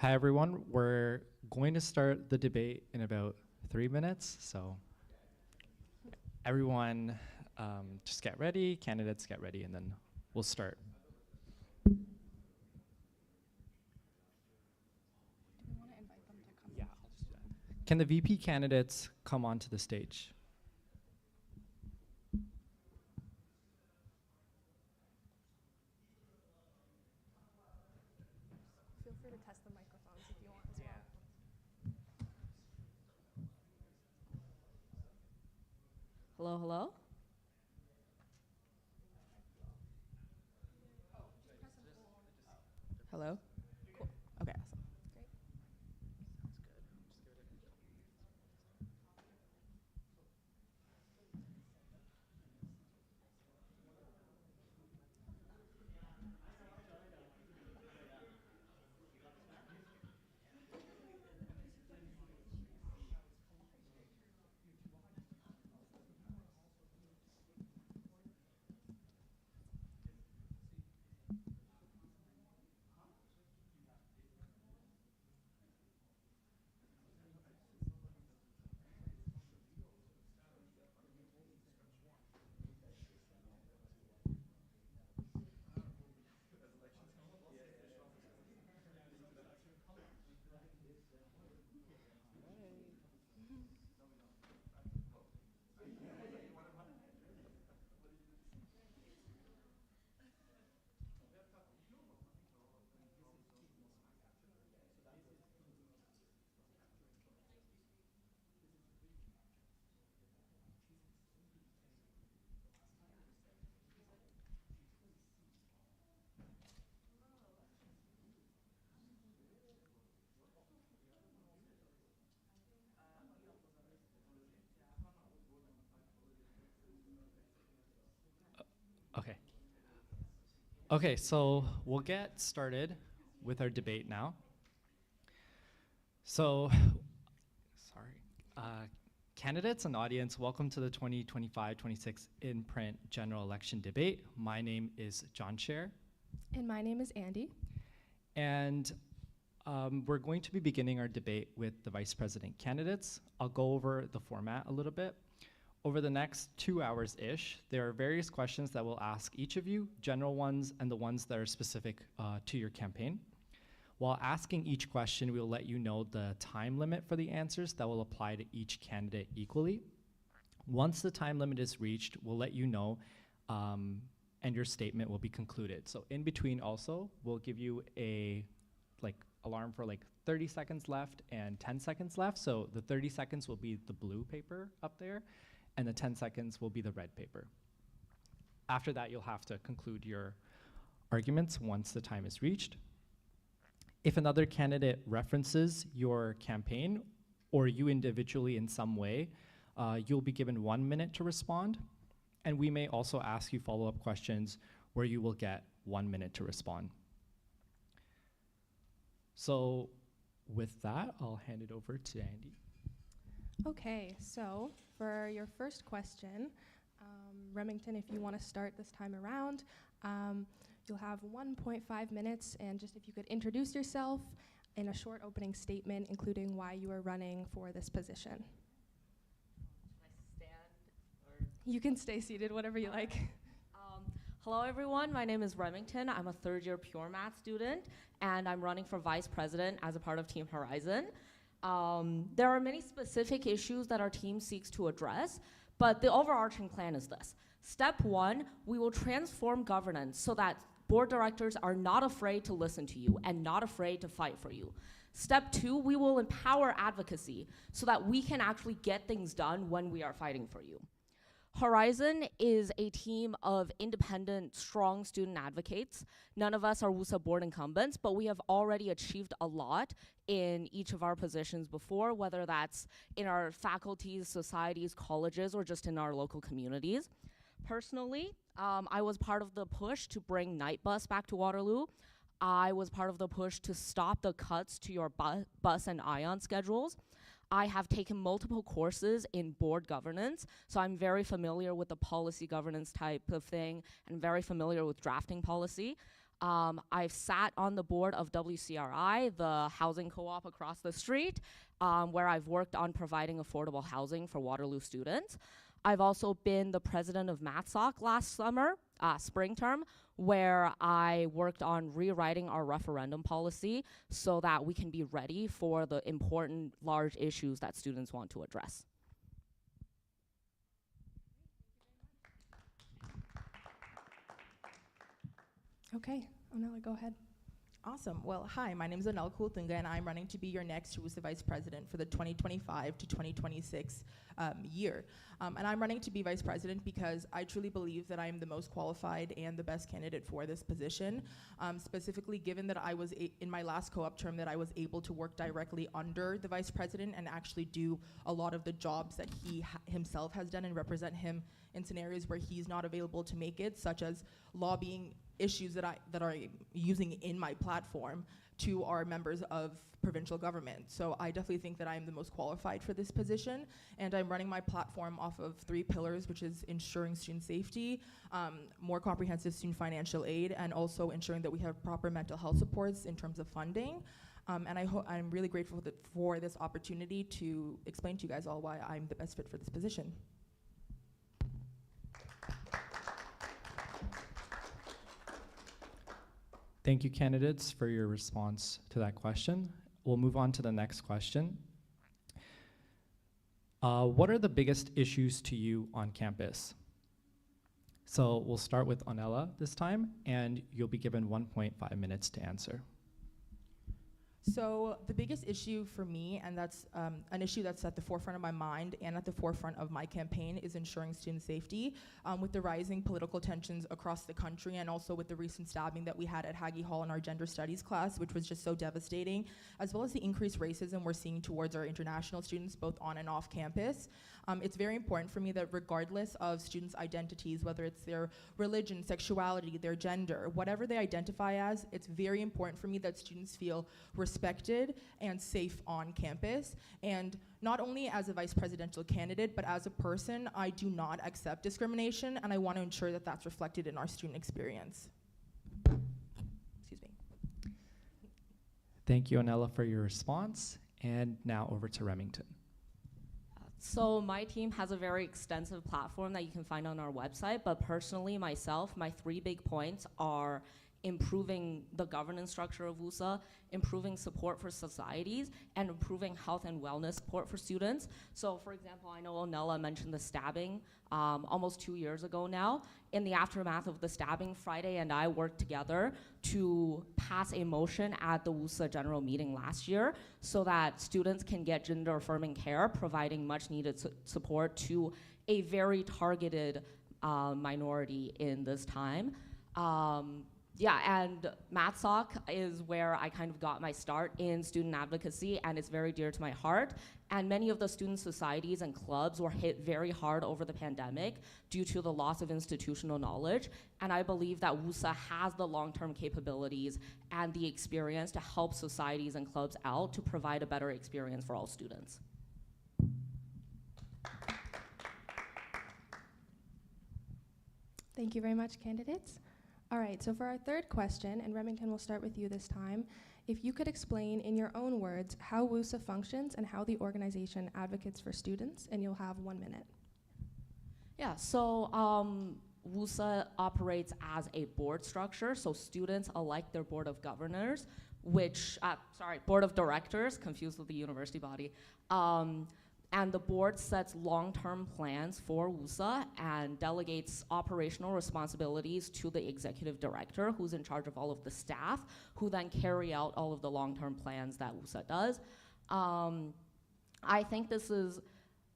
Hi, everyone. We're going to start the debate in about 3 minutes. So everyone just get ready, candidates get ready, and then we'll start. Do we want to invite them to come? Yeah, I'll just do that. Can the VP candidates come onto the stage? Feel free to test the microphones if you want as well. Hello, hello? Hello? Cool. Okay, awesome. Great. Okay. Okay, so we'll get started with our debate now. So, sorry. Candidates and audience, welcome to the 2025-26 Imprint General Election Debate. My name is John Scher, And my name is Andy. and we're going to be beginning our debate with the vice president candidates. I'll go over the format a little bit. Over the next 2 hours-ish, there are various questions that we'll ask each of you, general ones and the ones that are specific to your campaign. While asking each question, we'll let you know the time limit for the answers that will apply to each candidate equally. Once the time limit is reached, we'll let you know and your statement will be concluded. So in between also, we'll give you a alarm for 30 seconds left and 10 seconds left. So the 30 seconds will be the blue paper up there, and the 10 seconds will be the red paper. After that, you'll have to conclude your arguments once the time is reached. If another candidate references your campaign or you individually in some way, you'll be given 1 minute to respond. And we may also ask you follow-up questions where you will get 1 minute to respond. So with that, I'll hand it over to Andy. Okay, so for your first question, Remington, if you want to start this time around, you'll have 1.5 minutes, and just if you could introduce yourself in a short opening statement, including why you are running for this position. Can I stand? Or You can stay seated, whatever you like. Hello, everyone. My name is Remington. I'm a third-year pure math student, and I'm running for vice president as a part of Team Horizon. There are many specific issues that our team seeks to address, but the overarching plan is this. Step 1, we will transform governance so that board directors are not afraid to listen to you and not afraid to fight for you. Step 2, we will empower advocacy so that we can actually get things done when we are fighting for you. Horizon is a team of independent, strong student advocates. None of us are WUSA board incumbents, but we have already achieved a lot in each of our positions before, whether that's in our faculties, societies, colleges, or just in our local communities. Personally, I was part of the push to bring night bus back to Waterloo. I was part of the push to stop the cuts to your bus and ION schedules. I have taken multiple courses in board governance, so I'm very familiar with the policy governance type of thing and very familiar with drafting policy. I've sat on the board of WCRI, the housing co-op across the street, where I've worked on providing affordable housing for Waterloo students. I've also been the president of MathSoc last summer, spring term, where I worked on rewriting our referendum policy so that we can be ready for the important large issues that students want to address. Okay, Onela, go ahead. Awesome. Well, hi, my name is Onel Kultunga, and I'm running to be your next WUSA Vice President for the 2025 to 2026 year. And I'm running to be Vice President because I truly believe that I am the most qualified and the best candidate for this position, specifically given that I was in my last co-op term that I was able to work directly under the Vice President and actually do a lot of the jobs that he himself has done and represent him in scenarios where he's not available to make it, such as lobbying issues that are using in my platform to our members of provincial government. So I definitely think that I am the most qualified for this position, and I'm running my platform off of 3 pillars, which is ensuring student safety, more comprehensive student financial aid, and also ensuring that we have proper mental health supports in terms of funding. And I'm really grateful for this opportunity to explain to you guys all why I'm the best fit for this position. Thank you, candidates, for your response to that question. We'll move on to the next question. What are the biggest issues to you on campus? So we'll start with Onela this time, and you'll be given 1.5 minutes to answer. So the biggest issue for me, and that's an issue that's at the forefront of my mind and at the forefront of my campaign, is ensuring student safety. With the rising political tensions across the country, and also with the recent stabbing that we had at Haggie Hall in our gender studies class, which was just so devastating, as well as the increased racism we're seeing towards our international students, both on and off campus. It's very important for me that regardless of students' identities, whether it's their religion, sexuality, their gender, whatever they identify as, it's very important for me that students feel respected and safe on campus. And not only as a vice presidential candidate, but as a person, I do not accept discrimination, and I want to ensure that that's reflected in our student experience. Excuse me. Thank you, Onela, for your response. And now over to Remington. So my team has a very extensive platform that you can find on our website, but personally, myself, my 3 big points are improving the governance structure of WUSA, improving support for societies, and improving health and wellness support for students. So for example, I know Onela mentioned the stabbing almost 2 years ago now. In the aftermath of the stabbing, Friday and I worked together to pass a motion at the WUSA general meeting last year so that students can get gender-affirming care, providing much needed support to a very targeted minority in this time. Yeah, and MathSoc is where I kind of got my start in student advocacy, and it's very dear to my heart. And many of the student societies and clubs were hit very hard over the pandemic due to the loss of institutional knowledge. And I believe that WUSA has the long-term capabilities and the experience to help societies and clubs out to provide a better experience for all students. Thank you very much, candidates. All right, so for our 3rd question, and Remington, will start with you this time. If you could explain in your own words how WUSA functions and how the organization advocates for students, and you'll have 1 minute. Yeah, so WUSA operates as a board structure, so students elect their board of governors, board of directors, confused with the university body. And the board sets long-term plans for WUSA and delegates operational responsibilities to the executive director, who's in charge of all of the staff, who then carry out all of the long-term plans that WUSA does. I think this is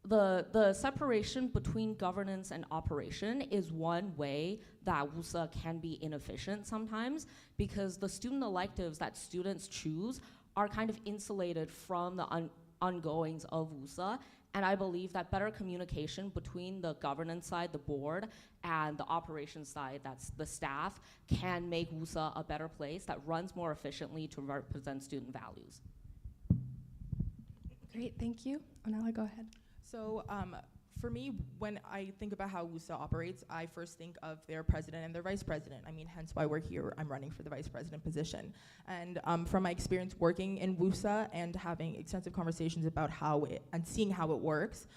the separation between governance and operation is one way that WUSA can be inefficient sometimes, because the student electives that students choose are kind of insulated from the ongoings of WUSA, and I believe that better communication between the governance side, the board, and the operations side, that's the staff, can make WUSA a better place that runs more efficiently to represent student values. Great, thank you. Onela, go ahead. So For me, when I think about how WUSA operates, I first think of their president and their vice president. I mean, hence why we're here. I'm running for the vice president position. And from my experience working in WUSA and having extensive conversations about and seeing how it works,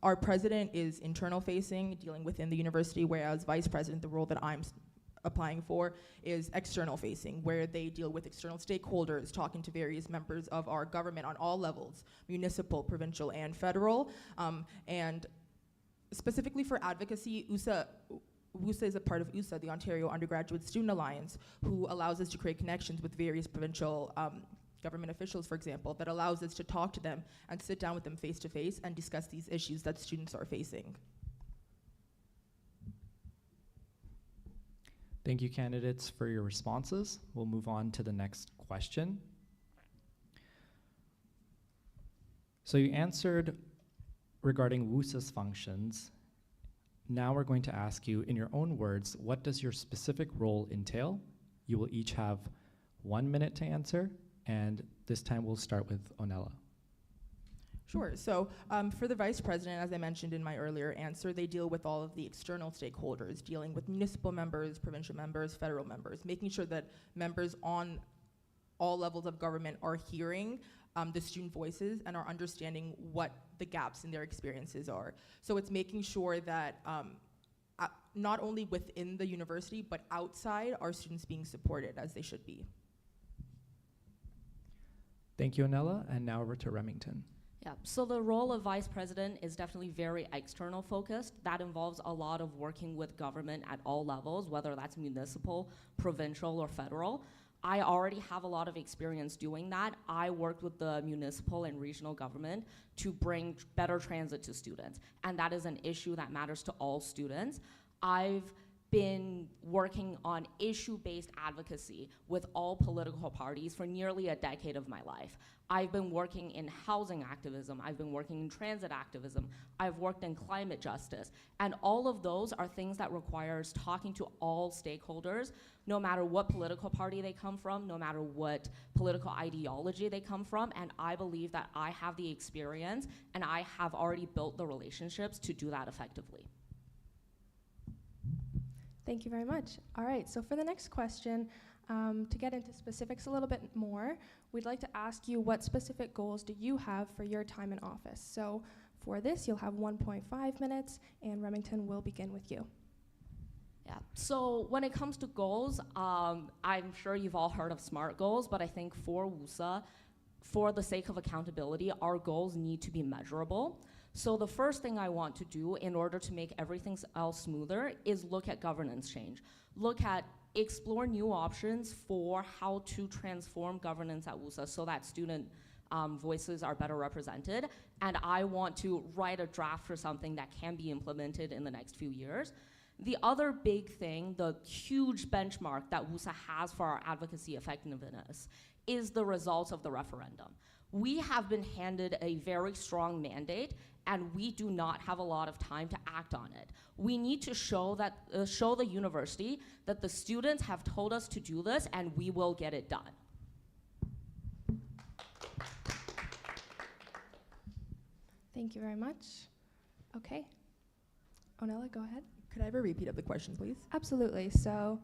our president is internal facing, dealing within the university, whereas vice president, the role that I'm applying for, is external facing, where they deal with external stakeholders, talking to various members of our government on all levels, municipal, provincial, and federal. And specifically for advocacy, WUSA is a part of USA, the Ontario Undergraduate Student Alliance, who allows us to create connections with various provincial government officials, for example, that allows us to talk to them and sit down with them face to face and discuss these issues that students are facing. Thank you, candidates, for your responses. We'll move on to the next question. So you answered regarding WUSA's functions. Now we're going to ask you, in your own words, what does your specific role entail? You will each have 1 minute to answer, and this time we'll start with Onella. Sure. So for the vice president, as I mentioned in my earlier answer, they deal with all of the external stakeholders, dealing with municipal members, provincial members, federal members, making sure that members on all levels of government are hearing the student voices and are understanding what the gaps in their experiences are. So it's making sure that not only within the university, but outside, are students being supported as they should be. Thank you, Onella, and now over to Remington. Yeah, so the role of vice president is definitely very external focused. That involves a lot of working with government at all levels, whether that's municipal, provincial, or federal. I already have a lot of experience doing that. I worked with the municipal and regional government to bring better transit to students, and that is an issue that matters to all students. I've been working on issue-based advocacy with all political parties for nearly a decade of my life. I've been working in housing activism, I've been working in transit activism, I've worked in climate justice, and all of those are things that requires talking to all stakeholders, no matter what political party they come from, no matter what political ideology they come from, and I believe that I have the experience and I have already built the relationships to do that effectively. Thank you very much. All right, so for the next question, to get into specifics a little bit more, we'd like to ask you, what specific goals do you have for your time in office? So for this, you'll have 1.5 minutes, and Remington will begin with you. Yeah, so when it comes to goals, I'm sure you've all heard of SMART goals, but I think for WUSA, for the sake of accountability, our goals need to be measurable. So the first thing I want to do in order to make everything else smoother is look at governance change. Explore new options for how to transform governance at WUSA so that student voices are better represented. And I want to write a draft for something that can be implemented in the next few years. The other big thing, the huge benchmark that WUSA has for our advocacy effectiveness, is the results of the referendum. We have been handed a very strong mandate, and we do not have a lot of time to act on it. We need to show the university that the students have told us to do this, and we will get it done. Thank you very much. Okay. Onella, go ahead. Could I have a repeat of the question, please? Absolutely. So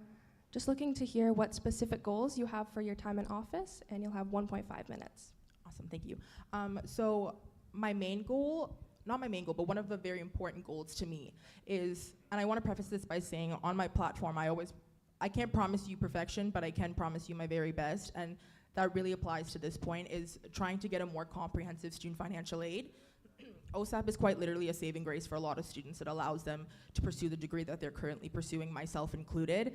just looking to hear what specific goals you have for your time in office, and you'll have 1.5 minutes. Awesome, thank you. So my main goal, not my main goal, but one of the very important goals to me is, and I want to preface this by saying on my platform, I can't promise you perfection, but I can promise you my very best, and that really applies to this point, is trying to get a more comprehensive student financial aid. OSAP is quite literally a saving grace for a lot of students. It allows them to pursue the degree that they're currently pursuing, myself included.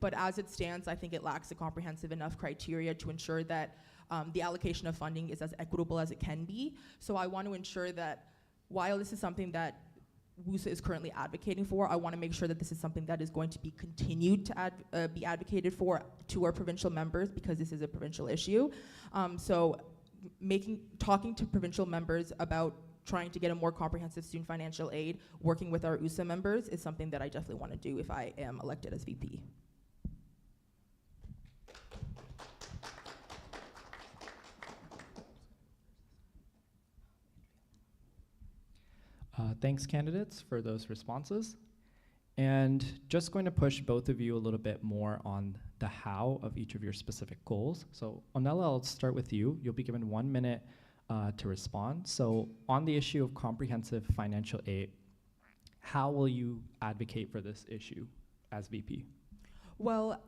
But as it stands, I think it lacks a comprehensive enough criteria to ensure that the allocation of funding is as equitable as it can be. So I want to ensure that while this is something that WUSA is currently advocating for, I want to make sure that this is something that is going to be continued to be advocated for to our provincial members, because this is a provincial issue. So talking to provincial members about trying to get a more comprehensive student financial aid, working with our USA members, is something that I definitely want to do if I am elected as VP. Thanks, candidates, for those responses. And just going to push both of you a little bit more on the how of each of your specific goals. So Onella, I'll start with you. You'll be given 1 minute to respond. So on the issue of comprehensive financial aid, how will you advocate for this issue as VP? Well,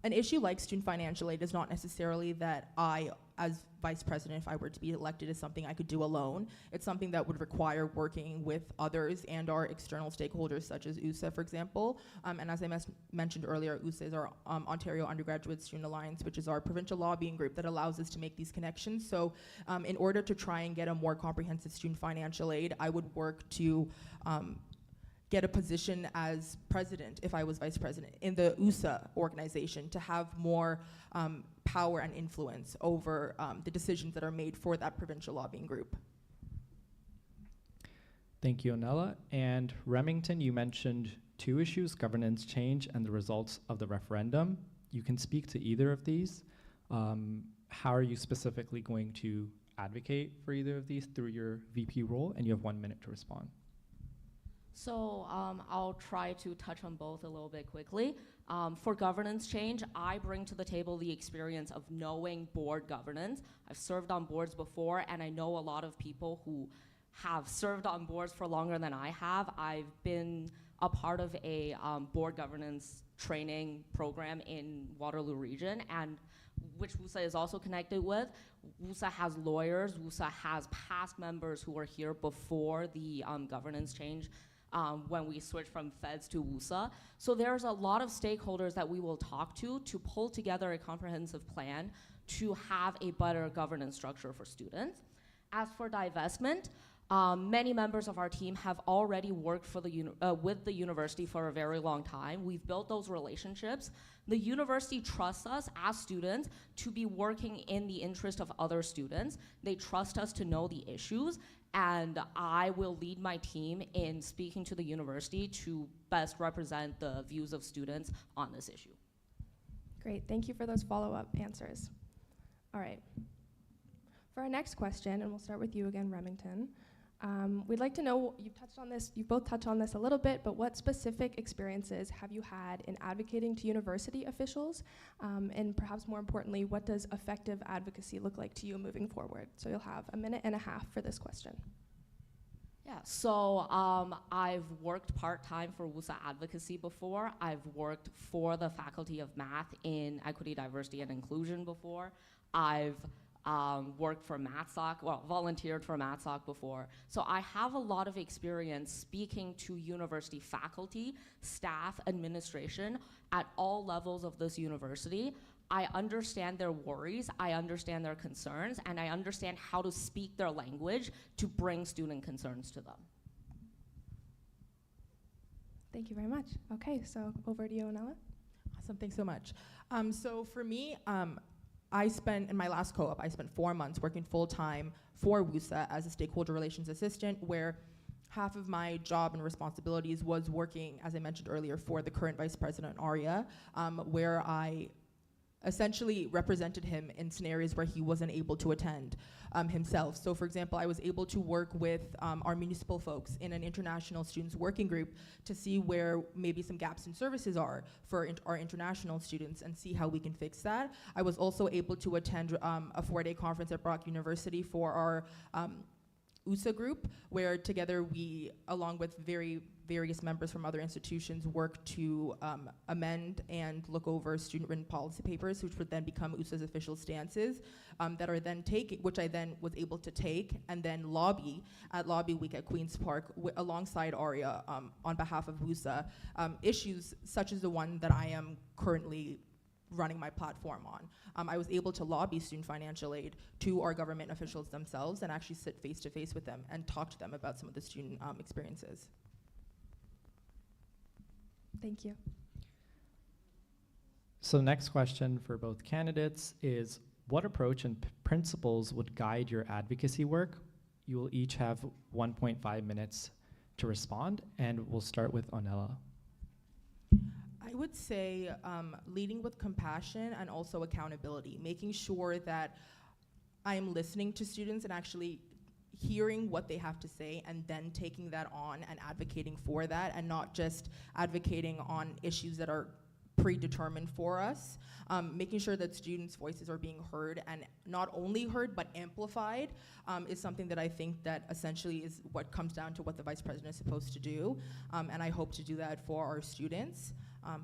an issue like student financial aid is not necessarily that I, as vice president, if I were to be elected, is something I could do alone. It's something that would require working with others and our external stakeholders, such as USA, for example. And as I mentioned earlier, USA is our Ontario Undergraduate Student Alliance, which is our provincial lobbying group that allows us to make these connections. So in order to try and get a more comprehensive student financial aid, I would work to get a position as president, if I was vice president, in the USA organization to have more power and influence over the decisions that are made for that provincial lobbying group. Thank you, Onella. And Remington, you mentioned 2 issues, governance change and the results of the referendum. You can speak to either of these. How are you specifically going to advocate for either of these through your VP role? And you have 1 minute to respond. So I'll try to touch on both a little bit quickly. For governance change, I bring to the table the experience of knowing board governance. I've served on boards before, and I know a lot of people who have served on boards for longer than I have. I've been a part of a board governance training program in Waterloo region, and which WUSA is also connected with. WUSA has lawyers, WUSA has past members who were here before the governance change when we switched from feds to WUSA. So there's a lot of stakeholders that we will talk to pull together a comprehensive plan to have a better governance structure for students. As for divestment, many members of our team have already worked for with the university for a very long time. We've built those relationships. The university trusts us as students to be working in the interest of other students. They trust us to know the issues, and I will lead my team in speaking to the university to best represent the views of students on this issue. Great, thank you for those follow-up answers. All right. For our next question, and we'll start with you again, Remington. We'd like to know, you've both touched on this a little bit, but what specific experiences have you had in advocating to university officials? And perhaps more importantly, what does effective advocacy look like to you moving forward? So you'll have 1.5 minutes for this question. Yeah, so I've worked part-time for WUSA advocacy before. I've worked for the Faculty of Math in Equity, Diversity, and Inclusion before. I've worked for MATSOC, well, volunteered for MATSOC before. So I have a lot of experience speaking to university faculty, staff, administration at all levels of this university. I understand their worries, I understand their concerns, and I understand how to speak their language to bring student concerns to them. Thank you very much. Okay, so over to you, Onella. Awesome, thanks so much. So for me, in my last co-op, I spent 4 months working full-time for WUSA as a stakeholder relations assistant, where half of my job and responsibilities was working, as I mentioned earlier, for the current Vice President Arya, where I essentially represented him in scenarios where he wasn't able to attend himself. So for example, I was able to work with our municipal folks in an international students working group to see where maybe some gaps in services are for our international students and see how we can fix that. I was also able to attend a 4-day conference at Brock University for our USA group, where together we, along with various members from other institutions, work to amend and look over student-written policy papers, which would then become USA's official stances, that are then which I then was able to take and then lobby at Lobby Week at Queen's Park alongside ARIA on behalf of USA, issues such as the one that I am currently running my platform on. I was able to lobby student financial aid to our government officials themselves and actually sit face-to-face with them and talk to them about some of the student experiences. Thank you. So next question for both candidates is, what approach and principles would guide your advocacy work? You will each have 1.5 minutes to respond, and we'll start with Onella. I would say leading with compassion and also accountability, making sure that I am listening to students and actually hearing what they have to say and then taking that on and advocating for that, and not just advocating on issues that are predetermined for us. Making sure that students' voices are being heard, and not only heard but amplified, is something that I think that essentially is what comes down to what the vice president is supposed to do, and I hope to do that for our students.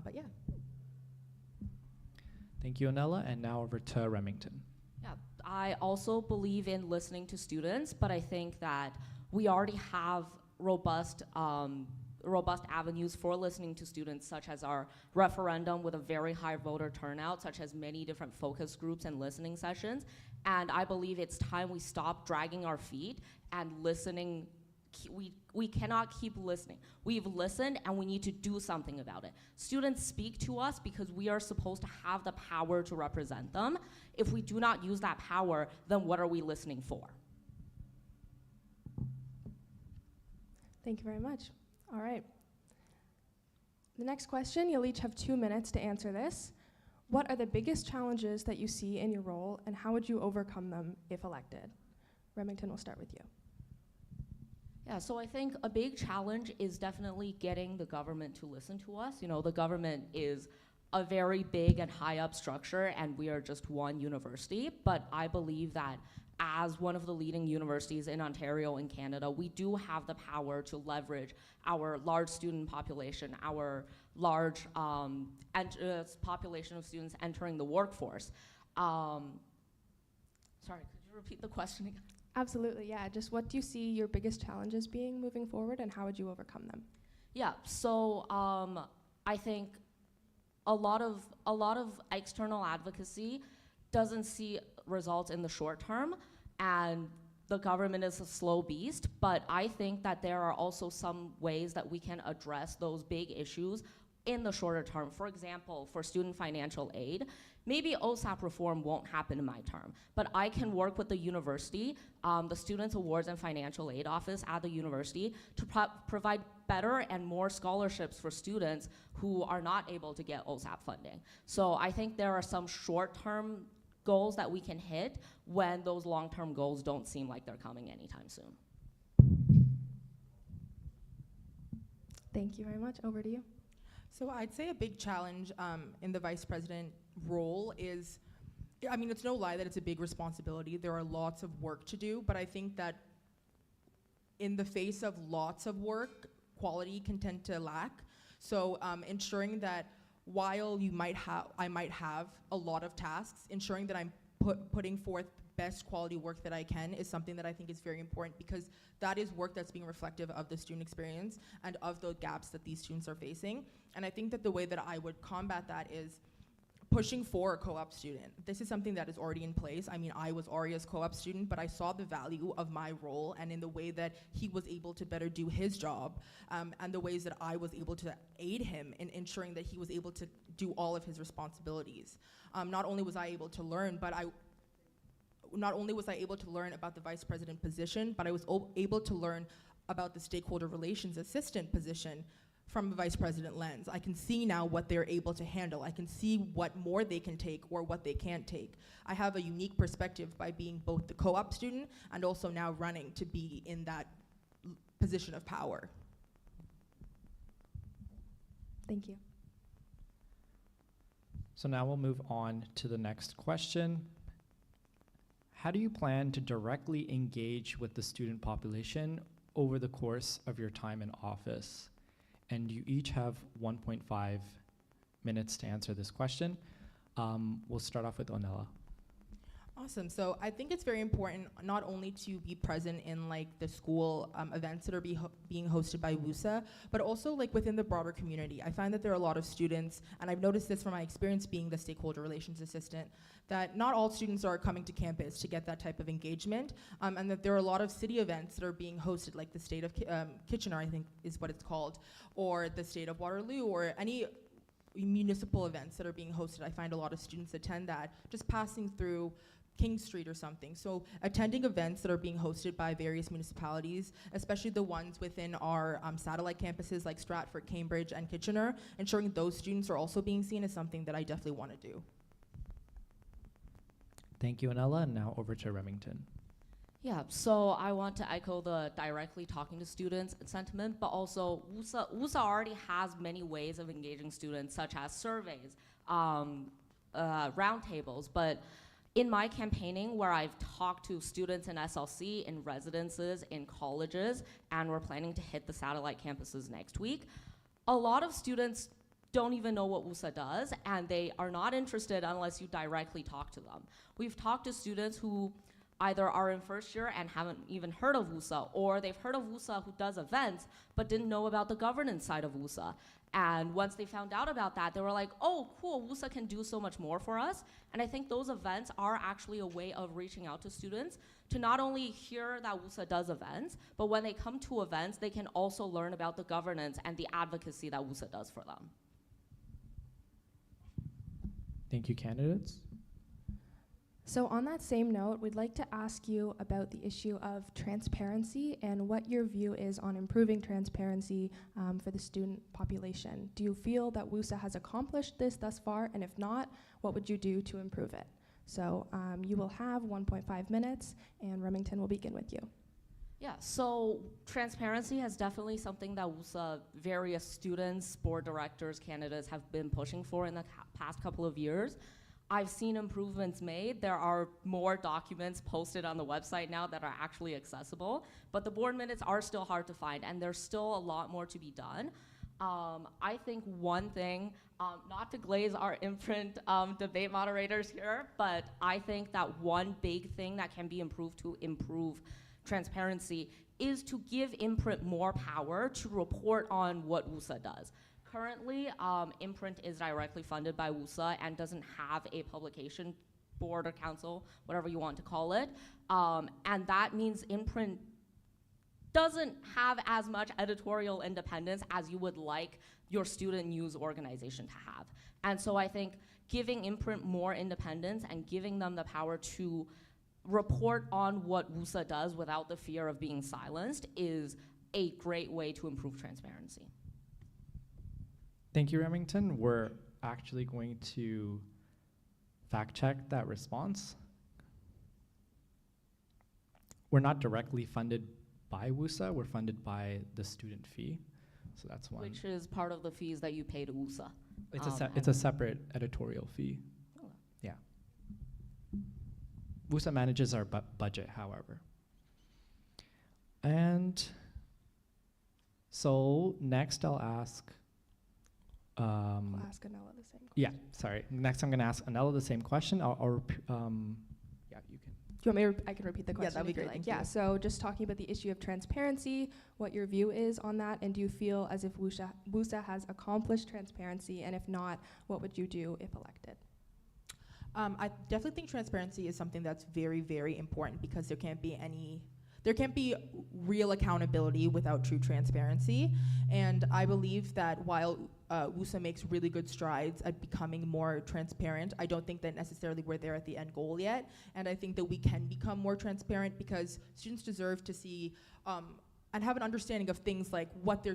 But yeah. Thank you, Anela, and now over to Remington. Yeah, I also believe in listening to students, but I think that we already have robust avenues for listening to students, such as our referendum with a very high voter turnout, such as many different focus groups and listening sessions. And I believe it's time we stop dragging our feet and listening. We cannot keep listening. We've listened and we need to do something about it. Students speak to us because we are supposed to have the power to represent them. If we do not use that power, then what are we listening for? Thank you very much. All right. The next question, you'll each have 2 minutes to answer this. What are the biggest challenges that you see in your role, and how would you overcome them if elected? Remington, we'll start with you. Yeah, so I think a big challenge is definitely getting the government to listen to us. You know, the government is a very big and high up structure, and we are just one university, but I believe that as one of the leading universities in Ontario and Canada, we do have the power to leverage our large student population, our large population of students entering the workforce. Sorry, could you repeat the question again? Absolutely, yeah. Just what do you see your biggest challenges being moving forward, and how would you overcome them? Yeah, so I think a lot of external advocacy doesn't see results in the short term, and the government is a slow beast, but I think that there are also some ways that we can address those big issues in the shorter term. For example, for student financial aid, maybe OSAP reform won't happen in my term, but I can work with the university, the Students Awards and Financial Aid Office at the university, to provide better and more scholarships for students who are not able to get OSAP funding. So I think there are some short-term goals that we can hit when those long-term goals don't seem like they're coming anytime soon. Thank you very much. Over to you. So I'd say a big challenge in the vice president role is, I mean, it's no lie that it's a big responsibility. There are lots of work to do, but I think that in the face of lots of work, quality can tend to lack. So ensuring that while I might have a lot of tasks, ensuring that I'm putting forth best quality work that I can is something that I think is very important, because that is work that's being reflective of the student experience and of the gaps that these students are facing. And I think that the way that I would combat that is pushing for a co-op student. This is something that is already in place. I mean, I was Aria's co-op student, but I saw the value of my role and in the way that he was able to better do his job, and the ways that I was able to aid him in ensuring that he was able to do all of his responsibilities. Not only was I able to learn, but not only was I able to learn about the vice president position, but I was able to learn about the stakeholder relations assistant position from a vice president lens. I can see now what they're able to handle. I can see what more they can take or what they can't take. I have a unique perspective by being both the co-op student and also now running to be in that position of power. Thank you. So now we'll move on to the next question. How do you plan to directly engage with the student population over the course of your time in office? And you each have 1.5 minutes to answer this question. We'll start off with Onela. Awesome. So I think it's very important not only to be present in like the school events that are being hosted by WUSA, but also like within the broader community. I find that there are a lot of students, and I've noticed this from my experience being the stakeholder relations assistant, that not all students are coming to campus to get that type of engagement, and that there are a lot of city events that are being hosted, like the state of Kitchener, I think is what it's called, or the state of Waterloo, or any municipal events that are being hosted. I find a lot of students attend that, just passing through King Street or something. So attending events that are being hosted by various municipalities, especially the ones within our satellite campuses like Stratford, Cambridge, and Kitchener, ensuring those students are also being seen is something that I definitely want to do. Thank you, Onela, and now over to Remington. Yeah, so I want to echo the directly talking to students sentiment, but also WUSA already has many ways of engaging students, such as surveys, roundtables. But in my campaigning, where I've talked to students in SLC, in residences, in colleges, and we're planning to hit the satellite campuses next week, a lot of students don't even know what WUSA does, and they are not interested unless you directly talk to them. We've talked to students who either are in first year and haven't even heard of WUSA, or they've heard of WUSA who does events, but didn't know about the governance side of WUSA. And once they found out about that, they were like, oh, cool, WUSA can do so much more for us. And I think those events are actually a way of reaching out to students to not only hear that WUSA does events, but when they come to events, they can also learn about the governance and the advocacy that WUSA does for them. Thank you, candidates. So on that same note, we'd like to ask you about the issue of transparency and what your view is on improving transparency for the student population. Do you feel that WUSA has accomplished this thus far? And if not, what would you do to improve it? So you will have 1.5 minutes, and Remington will begin with you. Yeah, so transparency is definitely something that WUSA, various students, board directors, candidates have been pushing for in the past couple of years. I've seen improvements made. There are more documents posted on the website now that are actually accessible, but the board minutes are still hard to find, and there's still a lot more to be done. I think one thing, not to glaze our Imprint debate moderators here, but I think that one big thing that can be improved to improve transparency is to give Imprint more power to report on what WUSA does. Currently, Imprint is directly funded by WUSA and doesn't have a publication board or council, whatever you want to call it. And that means Imprint doesn't have as much editorial independence as you would like your student news organization to have. And so I think giving Imprint more independence and giving them the power to report on what WUSA does without the fear of being silenced is a great way to improve transparency. Thank you, Remington. We're actually going to fact check that response. We're not directly funded by WUSA, we're funded by the student fee. So that's one. Which is part of the fees that you pay to WUSA. It's a separate editorial fee. Oh. Yeah. WUSA manages our budget, however. And so next I'll ask I'll ask Anela the same question. yeah, sorry. Next I'm gonna ask Anela the same question. Yeah, you can. Do you want me I can repeat the question that'd be if you great, like. thank Yeah, you. so just talking about the issue of transparency, what your view is on that, and do you feel as if WUSA has accomplished transparency, and if not, what would you do if elected? I definitely think transparency is something that's very, very important because there can't be real accountability without true transparency. And I believe that while WUSA makes really good strides at becoming more transparent, I don't think that necessarily we're there at the end goal yet. And I think that we can become more transparent because students deserve to see and have an understanding of things like what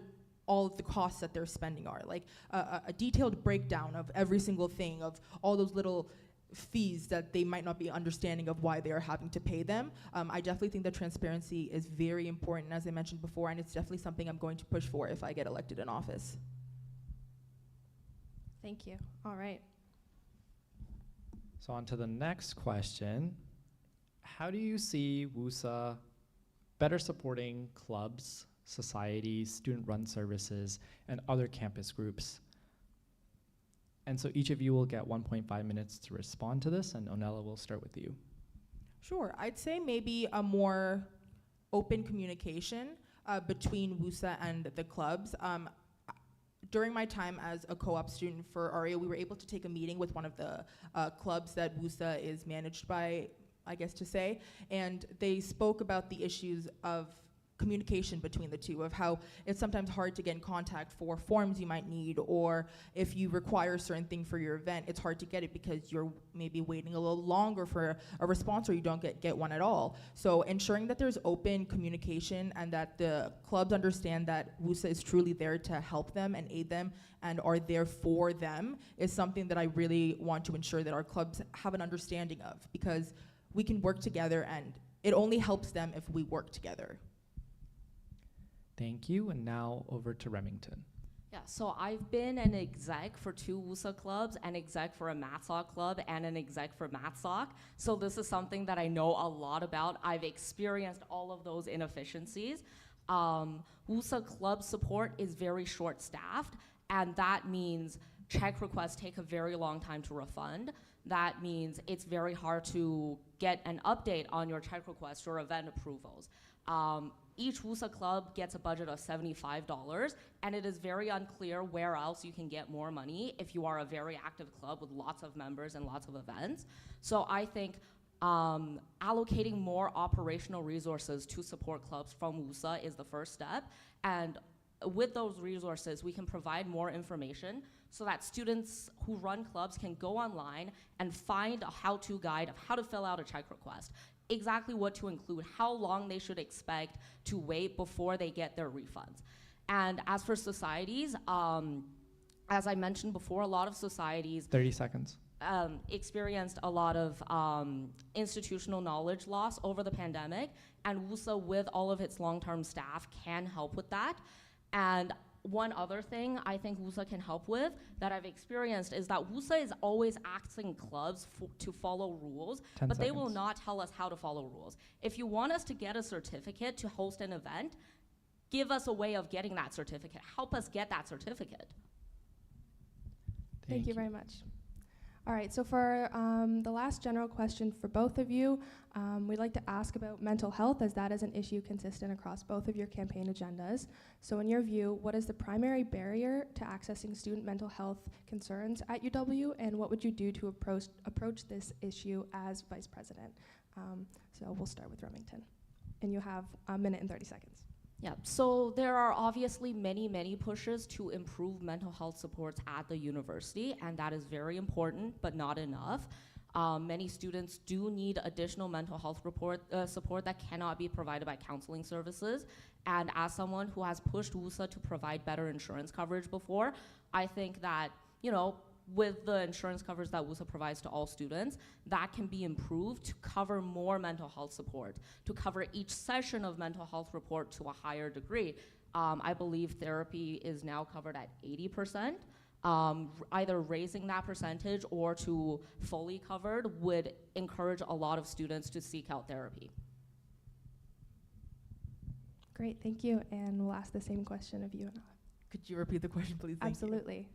all of the costs that they're spending are, like a detailed breakdown of every single thing, of all those little fees that they might not be understanding of why they are having to pay them. I definitely think that transparency is very important, as I mentioned before, and it's definitely something I'm going to push for if I get elected in office. Thank you. All right. So on to the next question. How do you see WUSA better supporting clubs, societies, student-run services, and other campus groups? And so each of you will get 1.5 minutes to respond to this, and Onella, will start with you. Sure, I'd say maybe a more open communication between WUSA and the clubs. During my time as a co-op student for ARIA, we were able to take a meeting with one of the clubs that WUSA is managed by, I guess to say, and they spoke about the issues of communication between the two, of how it's sometimes hard to get in contact for forms you might need, or if you require a certain thing for your event, it's hard to get it because you're maybe waiting a little longer for a response, or you don't get one at all. So ensuring that there's open communication and that the clubs understand that WUSA is truly there to help them and aid them and are there for them is something that I really want to ensure that our clubs have an understanding of, because we can work together and it only helps them if we work together. Thank you, and now over to Remington. Yeah, so I've been an exec for 2 WUSA clubs, an exec for a MathSoc club, and an exec for MathSoc. So this is something that I know a lot about. I've experienced all of those inefficiencies. WUSA club support is very short-staffed, and that means check requests take a very long time to refund. That means it's very hard to get an update on your check request or event approvals. Each WUSA club gets a budget of $75, and it is very unclear where else you can get more money if you are a very active club with lots of members and lots of events. So I think allocating more operational resources to support clubs from WUSA is the first step. And with those resources, we can provide more information so that students who run clubs can go online and find a how-to guide of how to fill out a check request, exactly what to include, how long they should expect to wait before they get their refunds. And as for societies, as I mentioned before, a lot of societies 30 seconds. Experienced a lot of institutional knowledge loss over the pandemic, and WUSA, with all of its long-term staff, can help with that. And one other thing I think WUSA can help with that I've experienced is that WUSA is always asking clubs to follow rules, but they will not tell us how to follow rules. If you want us to get a certificate to host an event, give us a way of getting that certificate. Help us get that certificate. Thank you very much. All right, so for the last general question for both of you, we'd like to ask about mental health, as that is an issue consistent across both of your campaign agendas. So in your view, what is the primary barrier to accessing student mental health concerns at UW, and what would you do to approach this issue as vice president? So we'll start with Remington, and you have 1 minute and 30 seconds. Yeah, so there are obviously many pushes to improve mental health supports at the university, and that is very important, but not enough. Many students do need additional mental health support that cannot be provided by counseling services. And as someone who has pushed WUSA to provide better insurance coverage before, I think that, with the insurance coverage that WUSA provides to all students, that can be improved to cover more mental health support, to cover each session of mental health report to a higher degree. I believe therapy is now covered at 80%. Either raising that percentage or to fully covered would encourage a lot of students to seek out therapy. Great, thank you. And we'll ask the same question of you, Anna. Could you repeat the question, please? Thank you. Absolutely.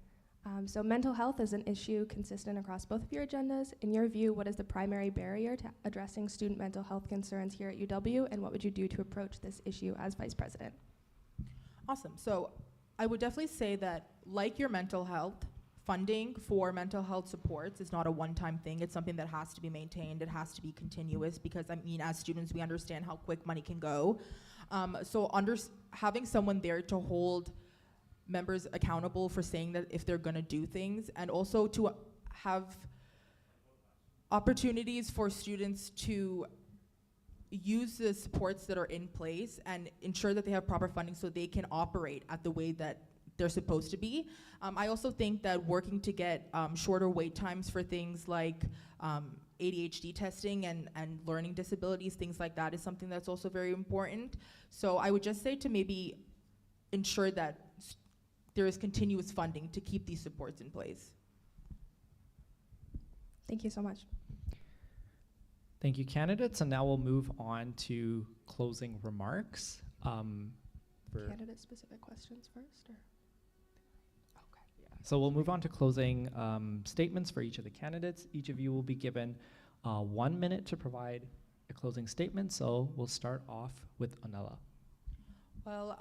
So mental health is an issue consistent across both of your agendas. In your view, what is the primary barrier to addressing student mental health concerns here at UW, and what would you do to approach this issue as vice president? Awesome. So I would definitely say that, like your mental health, funding for mental health supports is not a one-time thing. It's something that has to be maintained. It has to be continuous, because as students, we understand how quick money can go. So having someone there to hold members accountable for saying that if they're going to do things, and also to have opportunities for students to use the supports that are in place and ensure that they have proper funding so they can operate at the way that they're supposed to be. I also think that working to get shorter wait times for things like ADHD testing and learning disabilities, things like that, is something that's also very important. So I would just say to maybe ensure that there is continuous funding to keep these supports in place. Thank you so much. Thank you, candidates. And now we'll move on to closing remarks. Candidate-specific questions first, or? Okay. Yeah. So we'll move on to closing statements for each of the candidates. Each of you will be given 1 minute to provide a closing statement. So we'll start off with Anela. Well,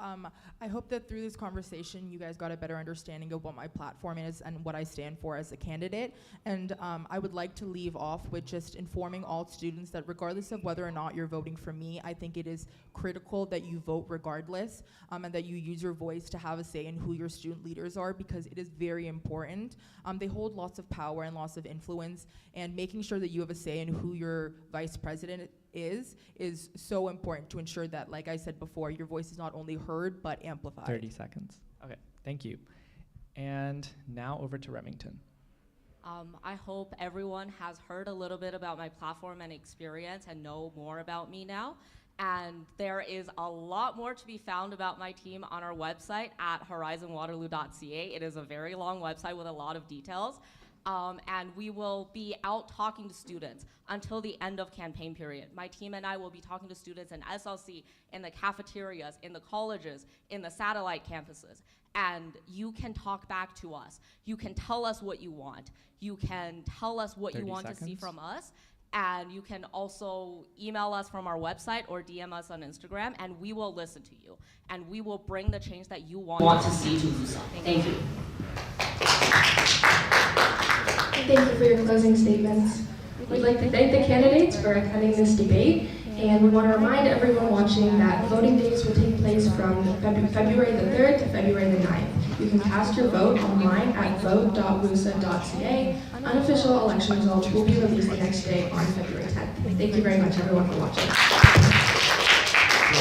I hope that through this conversation, you guys got a better understanding of what my platform is and what I stand for as a candidate. And I would like to leave off with just informing all students that regardless of whether or not you're voting for me, I think it is critical that you vote regardless, and that you use your voice to have a say in who your student leaders are, because it is very important. They hold lots of power and lots of influence, and making sure that you have a say in who your vice president is so important to ensure that, like I said before, your voice is not only heard but amplified. 30 seconds. Okay, thank you. And now over to Remington. I hope everyone has heard a little bit about my platform and experience and know more about me now. And there is a lot more to be found about my team on our website at horizonwaterloo.ca. It is a very long website with a lot of details. And we will be out talking to students until the end of campaign period. My team and I will be talking to students in SLC, in the cafeterias, in the colleges, in the satellite campuses. And you can talk back to us. You can tell us what you want. You can tell us what you 30 want to see seconds. from us. And you can also email us from our website or DM us on Instagram, and we will listen to you. And we will bring the change that you want to see to Wusa. Thank you. Thank you for your closing statements. We'd like to thank the candidates for attending this debate, and we want to remind everyone watching that voting days will take place from February the 3rd to February the 9th. You can cast your vote online at vote.wusa.ca. Unofficial election results will be released the next day on February 10th. Thank you very much, everyone, for watching.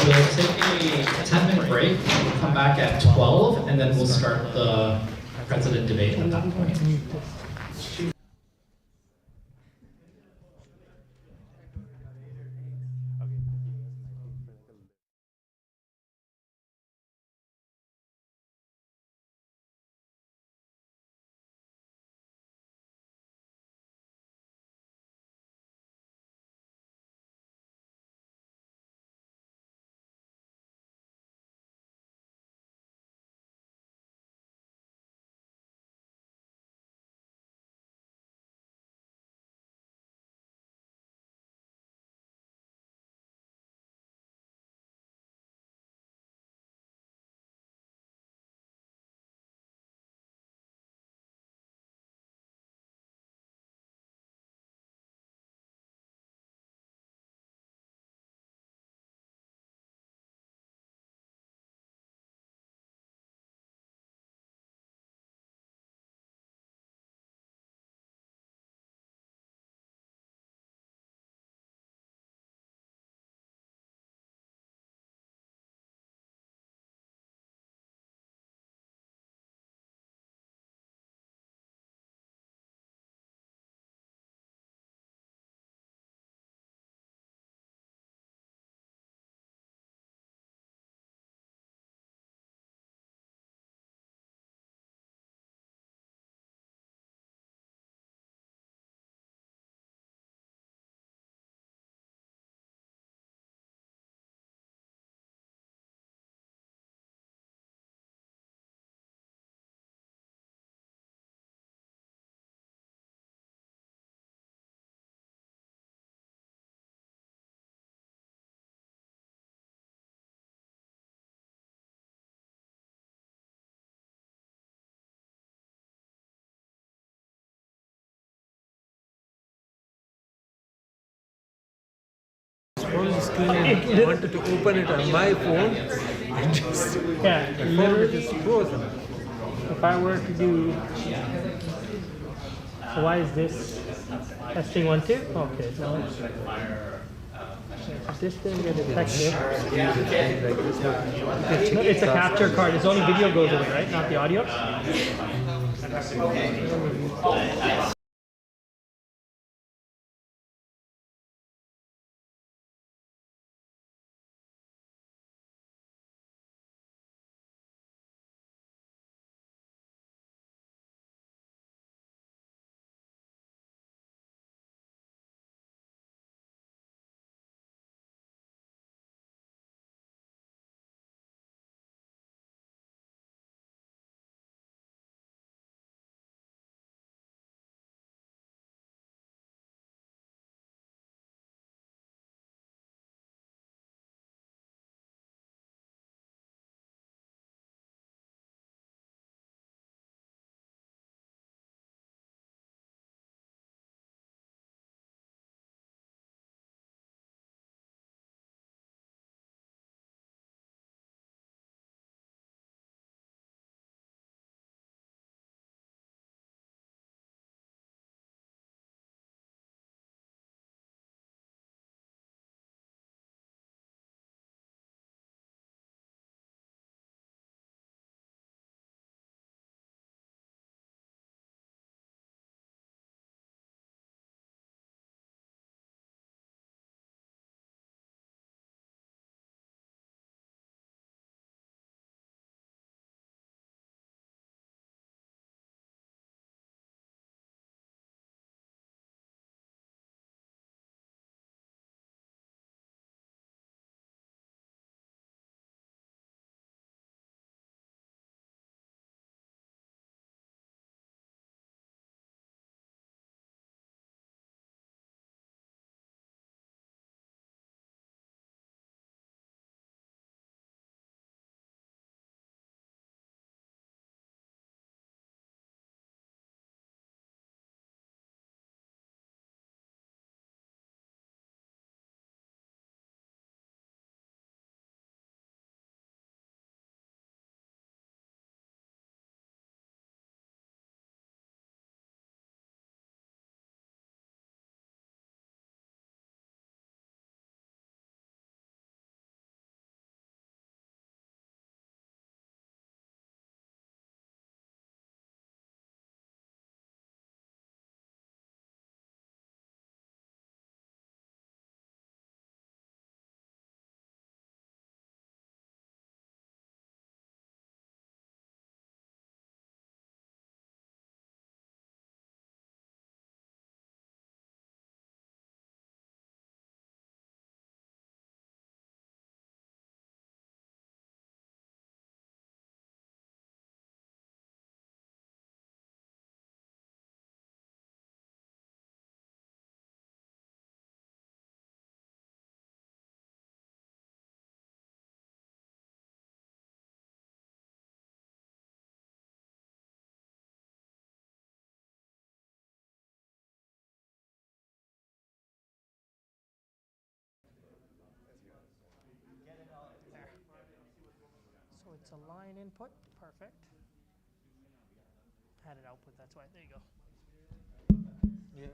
We'll take a 10-minute break, we'll come back at 12, and then we'll start the president debate at that point. On the screen and I wanted to open it on my phone and just Yeah, the phone literally, is frozen. if I were to do, so why is this testing 1, 2? Okay, so this didn't get detected. No, it's a capture card. It's only video goes with it, right? Not the audio? So it's a line input. Perfect. Had it output, that's why. There you go. Yeah.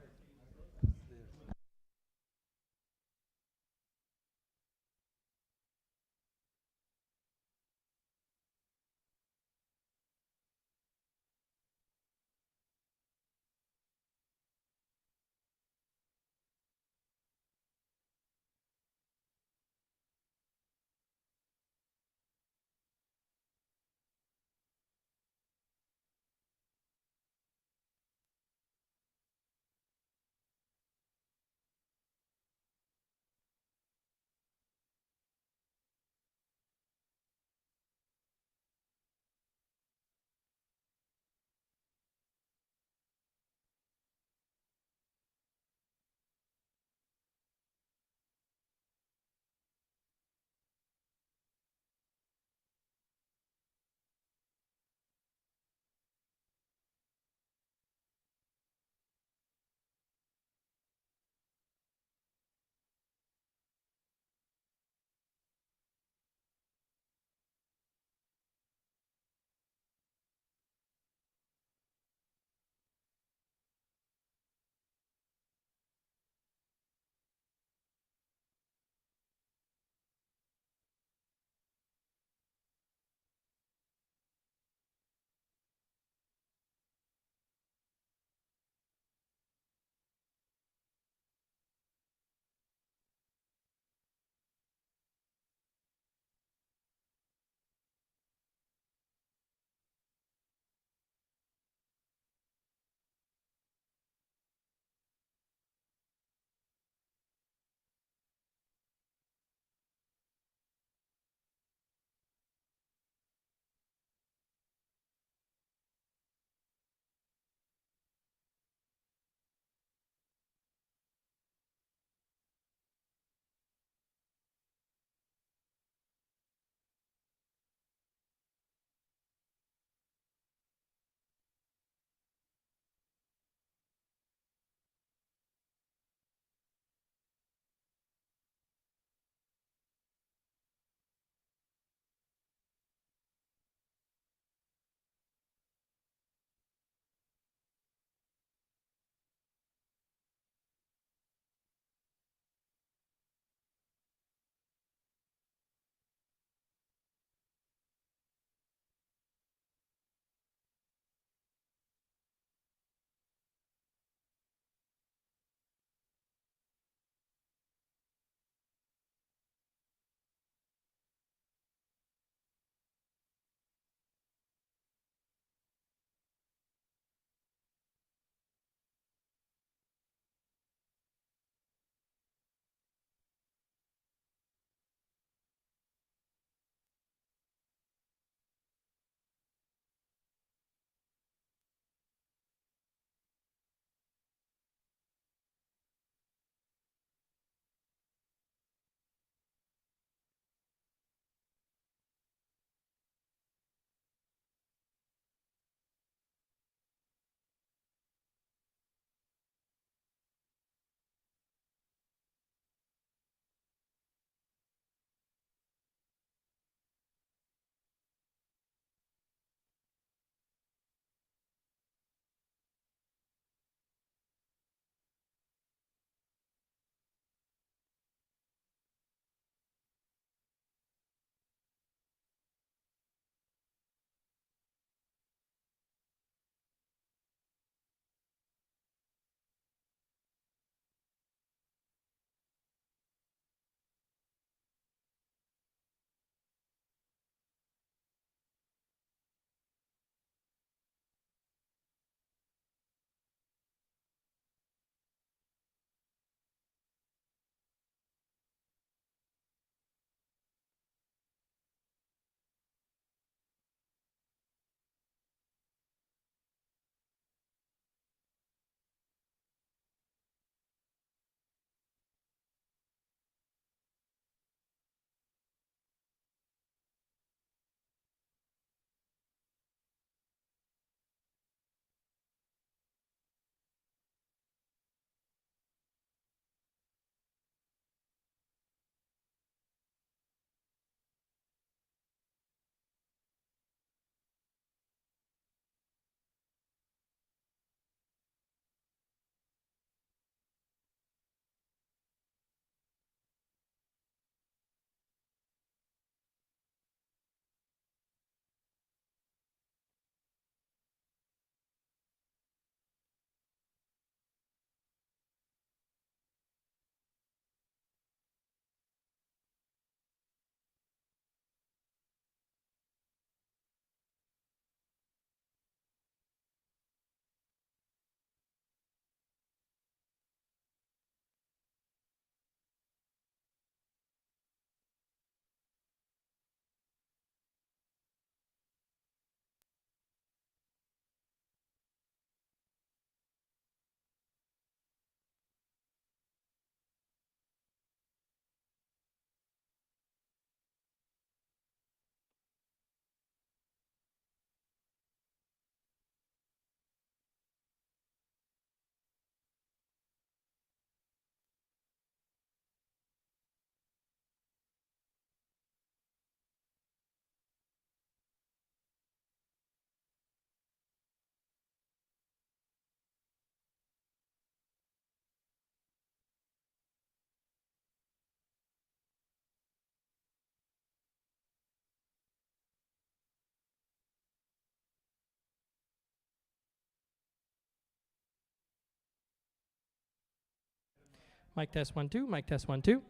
Mic test 1 2. Mic test 1 2.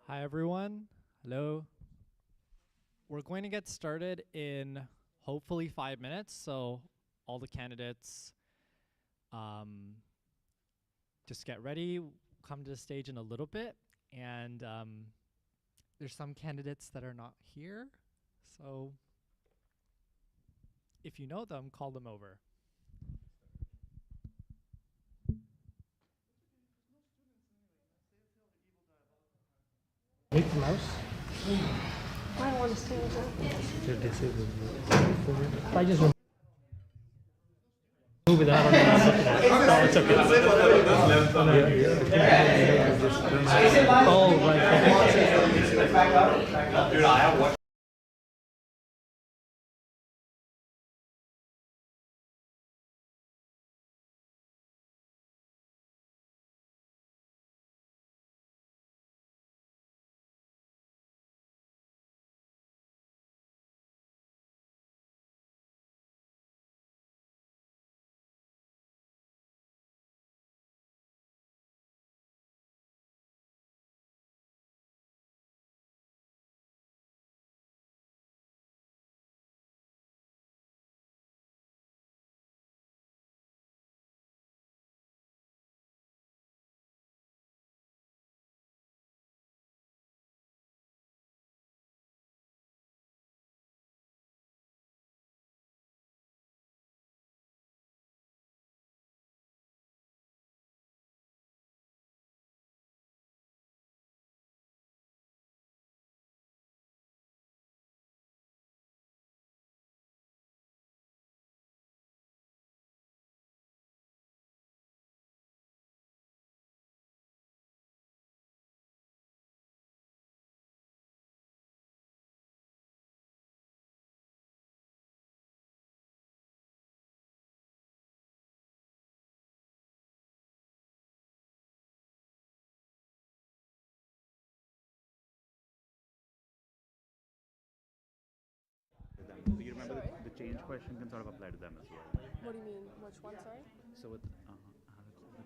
Hi, everyone. Hello. We're going to get started in hopefully 5 minutes. So all the candidates, just get ready, come to the stage in a little bit. And there's some candidates that are not here. So if you know them, call them over. Hit the mouse. I want to stay with that. You're disabled. If I just move it, I don't know what I'm looking at. No, it's okay. Oh, right. So you remember the change question can sort of apply to them as well. What do you mean? Which one, sorry? So with the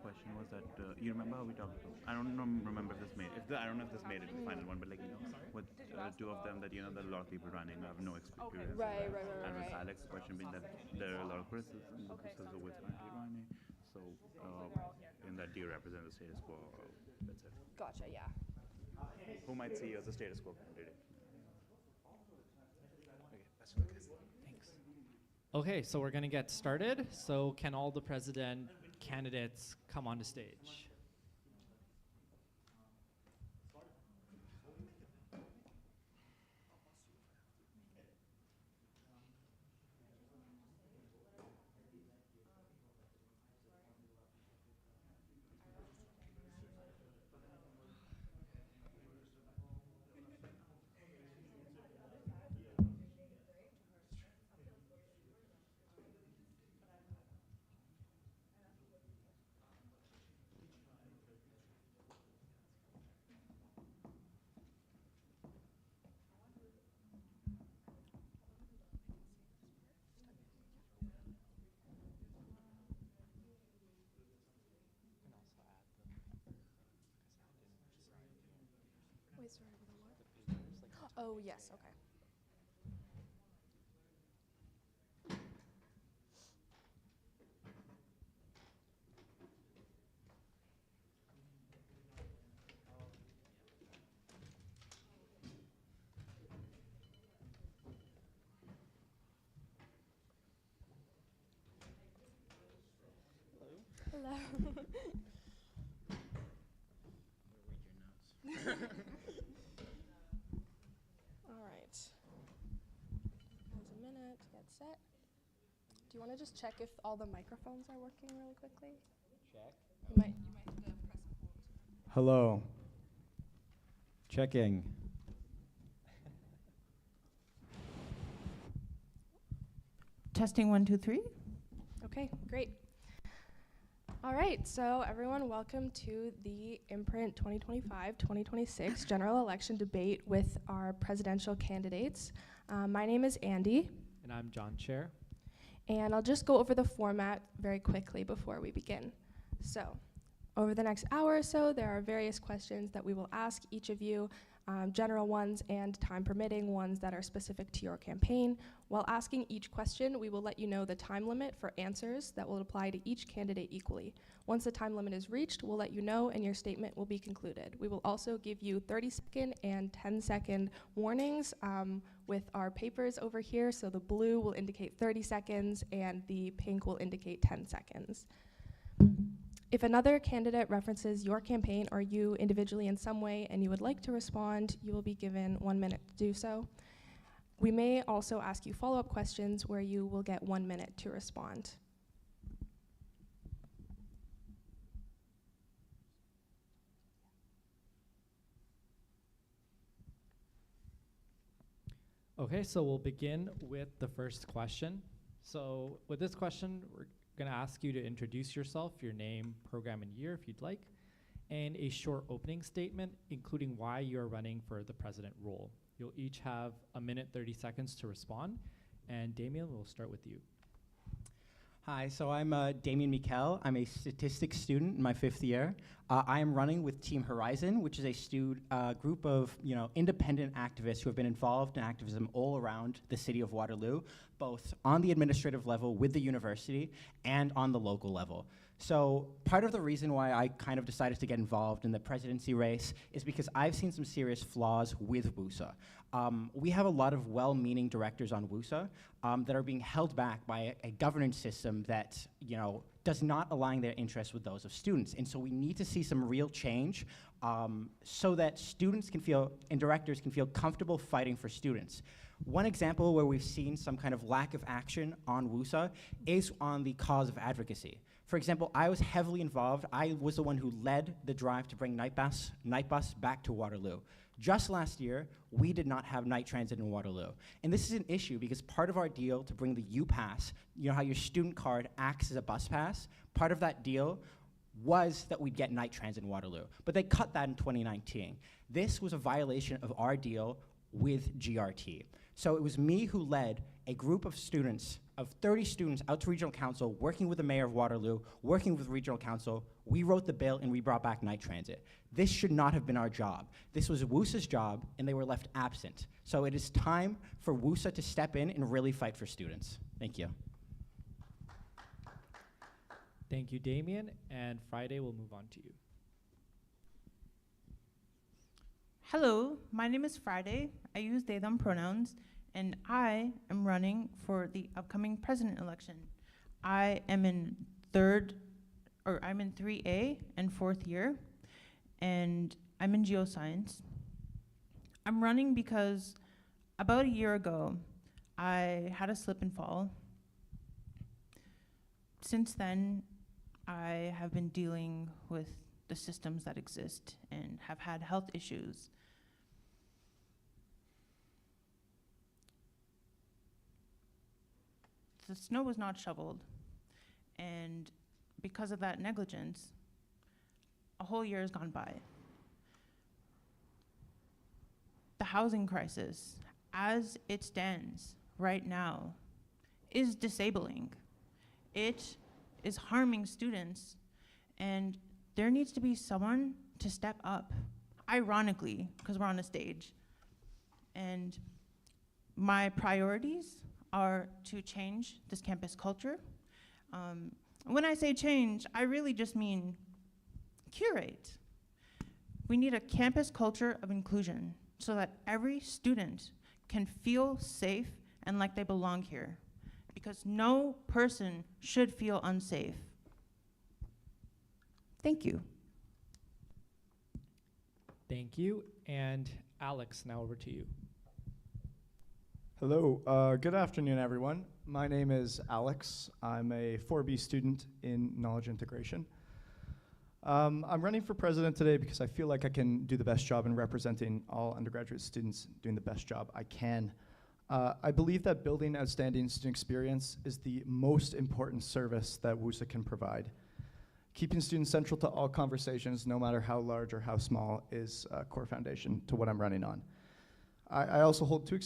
question was that you remember how we talked about? I don't remember if this made. I don't know if this made it the final one, but like with two of them that there are a lot of people running who have no experience. Right. And with Alex, the question being that there are a lot of criticisms with currently running. So in that, do you represent the status quo? That's it. Gotcha, yeah. Who might see you as a status quo candidate? Okay, so we're going to get started. So can all the president candidates come on the stage? Wait, sorry, with a what? Oh, yes, okay. Hello. All right. There's a minute to get set. Do you want to just check if all the microphones are working really quickly? Check. You might have to press hold. Hello. Checking. Testing 1, 2, 3. Okay, great. All right, so everyone, welcome to the Imprint 2025-2026 general election debate with our presidential candidates. My name is Andy, And I'm John Chair. and I'll just go over the format very quickly before we begin. So, over the next hour or so, there are various questions that we will ask each of you, general ones and time permitting ones that are specific to your campaign. While asking each question, we will let you know the time limit for answers that will apply to each candidate equally. Once the time limit is reached, we'll let you know and your statement will be concluded. We will also give you 30-second and 10-second warnings with our papers over here. So the blue will indicate 30 seconds and the pink will indicate 10 seconds. If another candidate references your campaign or you individually in some way and you would like to respond, you will be given 1 minute to do so. We may also ask you follow-up questions where you will get 1 minute to respond. Okay, so we'll begin with the first question. So with this question, we're going to ask you to introduce yourself, your name, program, and year if you'd like, and a short opening statement, including why you're running for the president role. You'll each have 1 minute, 30 seconds to respond. And Damien, we'll start with you. Hi, so I'm Damien Mikel. I'm a statistics student in my 5th year. I am running with Team Horizon, which is a group of independent activists who have been involved in activism all around the city of Waterloo, both on the administrative level with the university and on the local level. So part of the reason why I kind of decided to get involved in the presidency race is because I've seen some serious flaws with WUSA. We have a lot of well-meaning directors on WUSA that are being held back by a governance system that does not align their interests with those of students. And so we need to see some real change so that students can feel and directors can feel comfortable fighting for students. One example where we've seen some kind of lack of action on WUSA is on the cause of advocacy. For example, I was heavily involved. I was the one who led the drive to bring night bus back to Waterloo. Just last year, we did not have night transit in Waterloo. And this is an issue because part of our deal to bring the U-Pass, you know how your student card acts as a bus pass, part of that deal was that we'd get night transit in Waterloo. But they cut that in 2019. This was a violation of our deal with GRT. So it was me who led a group of students, of 30 students out to regional council, working with the mayor of Waterloo, working with regional council. We wrote the bill and we brought back night transit. This should not have been our job. This was WUSA's job and they were left absent. So it is time for WUSA to step in and really fight for students. Thank you. Thank you, Damien. And Friday, we'll move on to you. Hello, my name is Friday. I use they, them pronouns, and I am running for the upcoming president election. I am in 3A and 4th year, and I'm in geoscience. I'm running because about a year ago, I had a slip and fall. Since then, I have been dealing with the systems that exist and have had health issues. The snow was not shoveled, and because of that negligence, a whole year has gone by. The housing crisis, as it stands right now, is disabling. It is harming students, and there needs to be someone to step up. ironically, because we're on a stage. And my priorities are to change this campus culture. When I say change, I really just mean curate. We need a campus culture of inclusion so that every student can feel safe and like they belong here, because no person should feel unsafe. Thank you. Thank you. And Alex, now over to you. Hello, good afternoon, everyone. My name is Alex. I'm a 4B student in knowledge integration. I'm running for president today because I feel like I can do the best job in representing all undergraduate students, doing the best job I can. I believe that building outstanding student experience is the most important service that WUSA can provide. Keeping students central to all conversations, no matter how large or how small, is a core foundation to what I'm running on. I also hold 2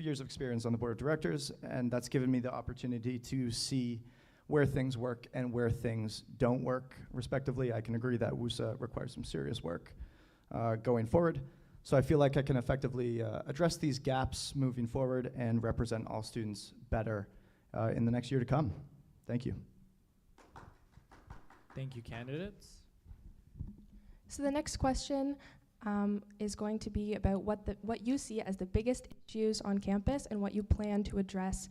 years of experience on the board of directors, and that's given me the opportunity to see where things work and where things don't work, respectively. I can agree that WUSA requires some serious work going forward. So I feel like I can effectively address these gaps moving forward and represent all students better in the next year to come. Thank you. Thank you, candidates. So the next question is going to be about what you see as the biggest issues on campus and what you plan to address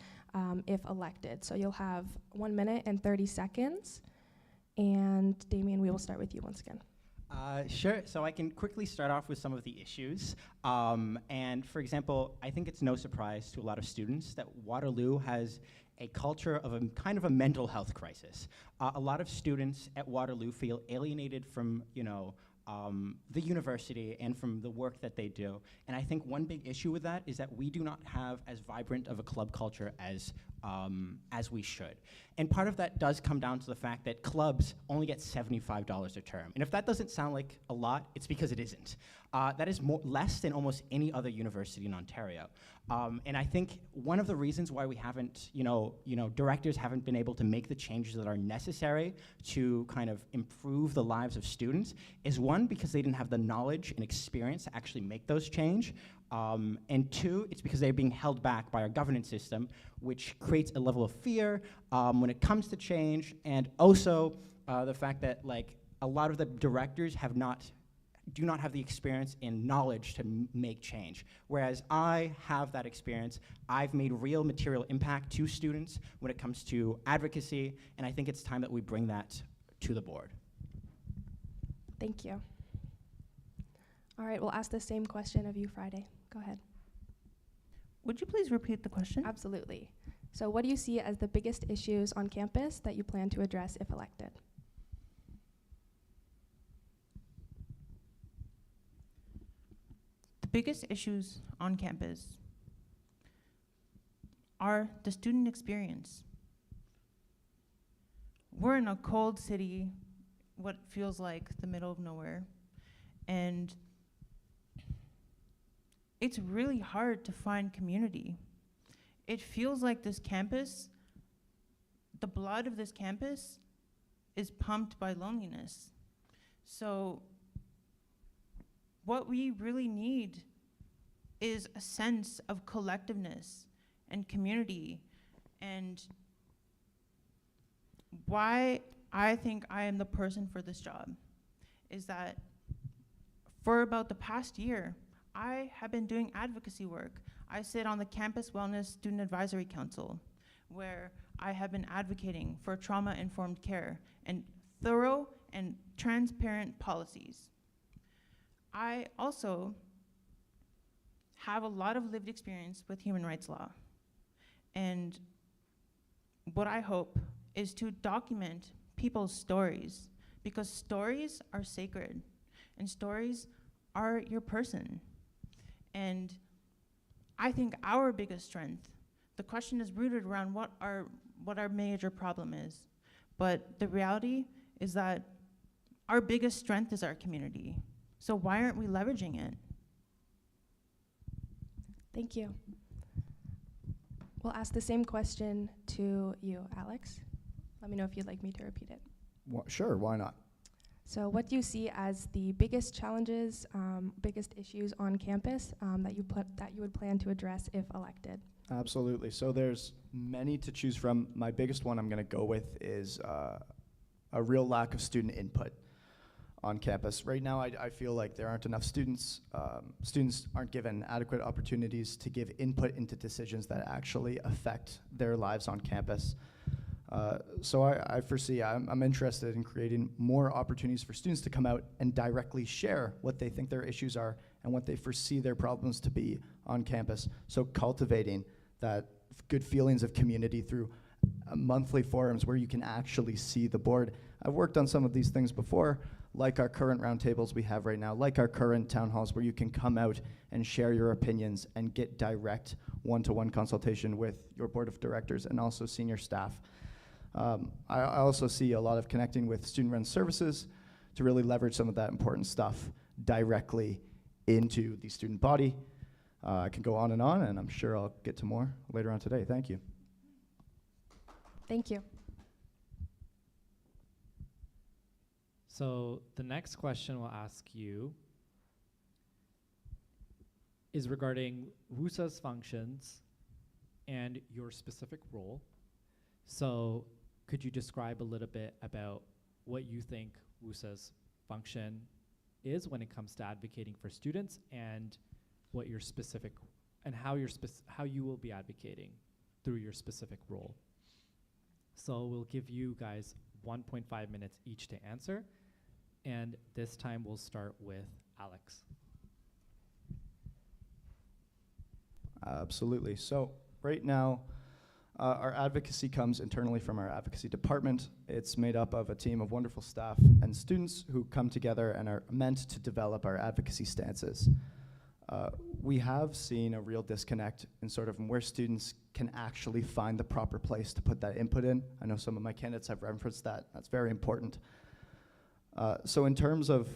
if elected. So you'll have 1 minute and 30 seconds. And Damien, we will start with you once again. Sure. So I can quickly start off with some of the issues. And for example, I think it's no surprise to a lot of students that Waterloo has a culture of a kind of a mental health crisis. A lot of students at Waterloo feel alienated from, the university and from the work that they do. And I think one big issue with that is that we do not have as vibrant of a club culture as we should. And part of that does come down to the fact that clubs only get $75 a term. And if that doesn't sound like a lot, it's because it isn't. That is less than almost any other university in Ontario. And I think one of the reasons why we haven't, directors haven't been able to make the changes that are necessary to kind of improve the lives of students is, one, because they didn't have the knowledge and experience to actually make those change. And 2, it's because they're being held back by our governance system, which creates a level of fear when it comes to change, and also the fact that a lot of the directors do not have the experience and knowledge to make change. Whereas I have that experience. I've made real material impact to students when it comes to advocacy, and I think it's time that we bring that to the board. Thank you. All right, we'll ask the same question of you Friday. Go ahead. Would you please repeat the question? Absolutely. So what do you see as the biggest issues on campus that you plan to address if elected? The biggest issues on campus are the student experience. We're in a cold city, what feels like the middle of nowhere, and it's really hard to find community. It feels like this campus, the blood of this campus is pumped by loneliness. So what we really need is a sense of collectiveness and community. And why I think I am the person for this job is that for about the past year, I have been doing advocacy work. I sit on the Campus Wellness Student Advisory Council, where I have been advocating for trauma-informed care and thorough and transparent policies. I also have a lot of lived experience with human rights law. And what I hope is to document people's stories, because stories are sacred and stories are your person. And I think our biggest strength, the question is rooted around what our major problem is. But the reality is that our biggest strength is our community. So why aren't we leveraging it? Thank you. We'll ask the same question to you, Alex. Let me know if you'd like me to repeat it. Sure, why not? So what do you see as the biggest challenges, biggest issues on campus that you would plan to address if elected? Absolutely. So there's many to choose from. My biggest one I'm going to go with is a real lack of student input on campus. Right now, I feel like there aren't enough students. Students aren't given adequate opportunities to give input into decisions that actually affect their lives on campus. So I foresee, I'm interested in creating more opportunities for students to come out and directly share what they think their issues are and what they foresee their problems to be on campus. So cultivating that good feelings of community through monthly forums where you can actually see the board. I've worked on some of these things before, like our current roundtables we have right now, like our current town halls where you can come out and share your opinions and get direct one-to-one consultation with your board of directors and also senior staff. I also see a lot of connecting with student-run services to really leverage some of that important stuff directly into the student body. I can go on, and I'm sure I'll get to more later on today. Thank you. Thank you. So the next question we'll ask you is regarding WUSA's functions and your specific role. So could you describe a little bit about what you think WUSA's function is when it comes to advocating for students, and what your specific, and how you will be advocating through your specific role? So we'll give you guys 1.5 minutes each to answer, and this time we'll start with Alex. Absolutely. So right now, our advocacy comes internally from our advocacy department. It's made up of a team of wonderful staff and students who come together and are meant to develop our advocacy stances. We have seen a real disconnect in sort of where students can actually find the proper place to put that input in. I know some of my candidates have referenced that. That's very important. So in terms of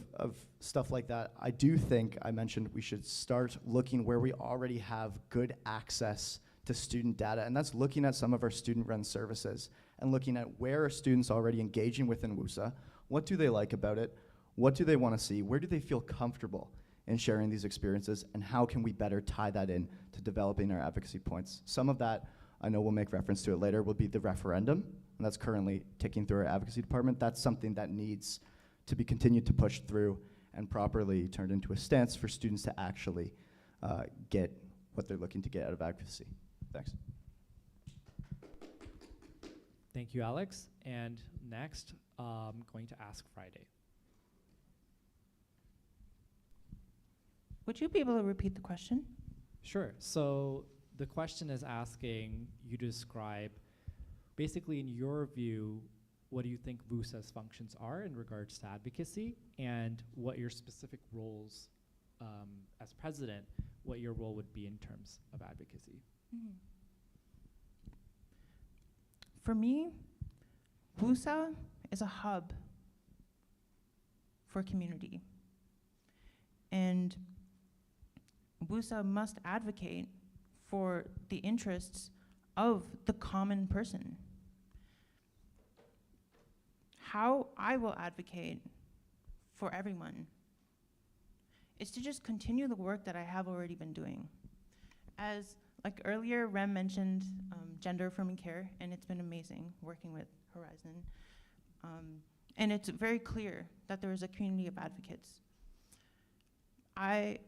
stuff like that, I do think I mentioned we should start looking where we already have good access to student data, and that's looking at some of our student-run services and looking at where are students already engaging within WUSA, what do they like about it, what do they want to see, where do they feel comfortable in sharing these experiences, and how can we better tie that in to developing our advocacy points. Some of that, I know we'll make reference to it later, will be the referendum, and that's currently ticking through our advocacy department. That's something that needs to be continued to push through and properly turned into a stance for students to actually get what they're looking to get out of advocacy. Thanks. Thank you, Alex. And next, I'm going to ask Friday. Would you be able to repeat the question? Sure. So the question is asking you to describe, basically in your view, what do you think WUSA's functions are in regards to advocacy, and what your specific roles as president, what your role would be in terms of advocacy? Mm-hmm. For me, WUSA is a hub for community. And WUSA must advocate for the interests of the common person. How I will advocate for everyone is to just continue the work that I have already been doing. As like earlier, Rem mentioned gender affirming care, and it's been amazing working with Horizon. And it's very clear that there is a community of advocates. I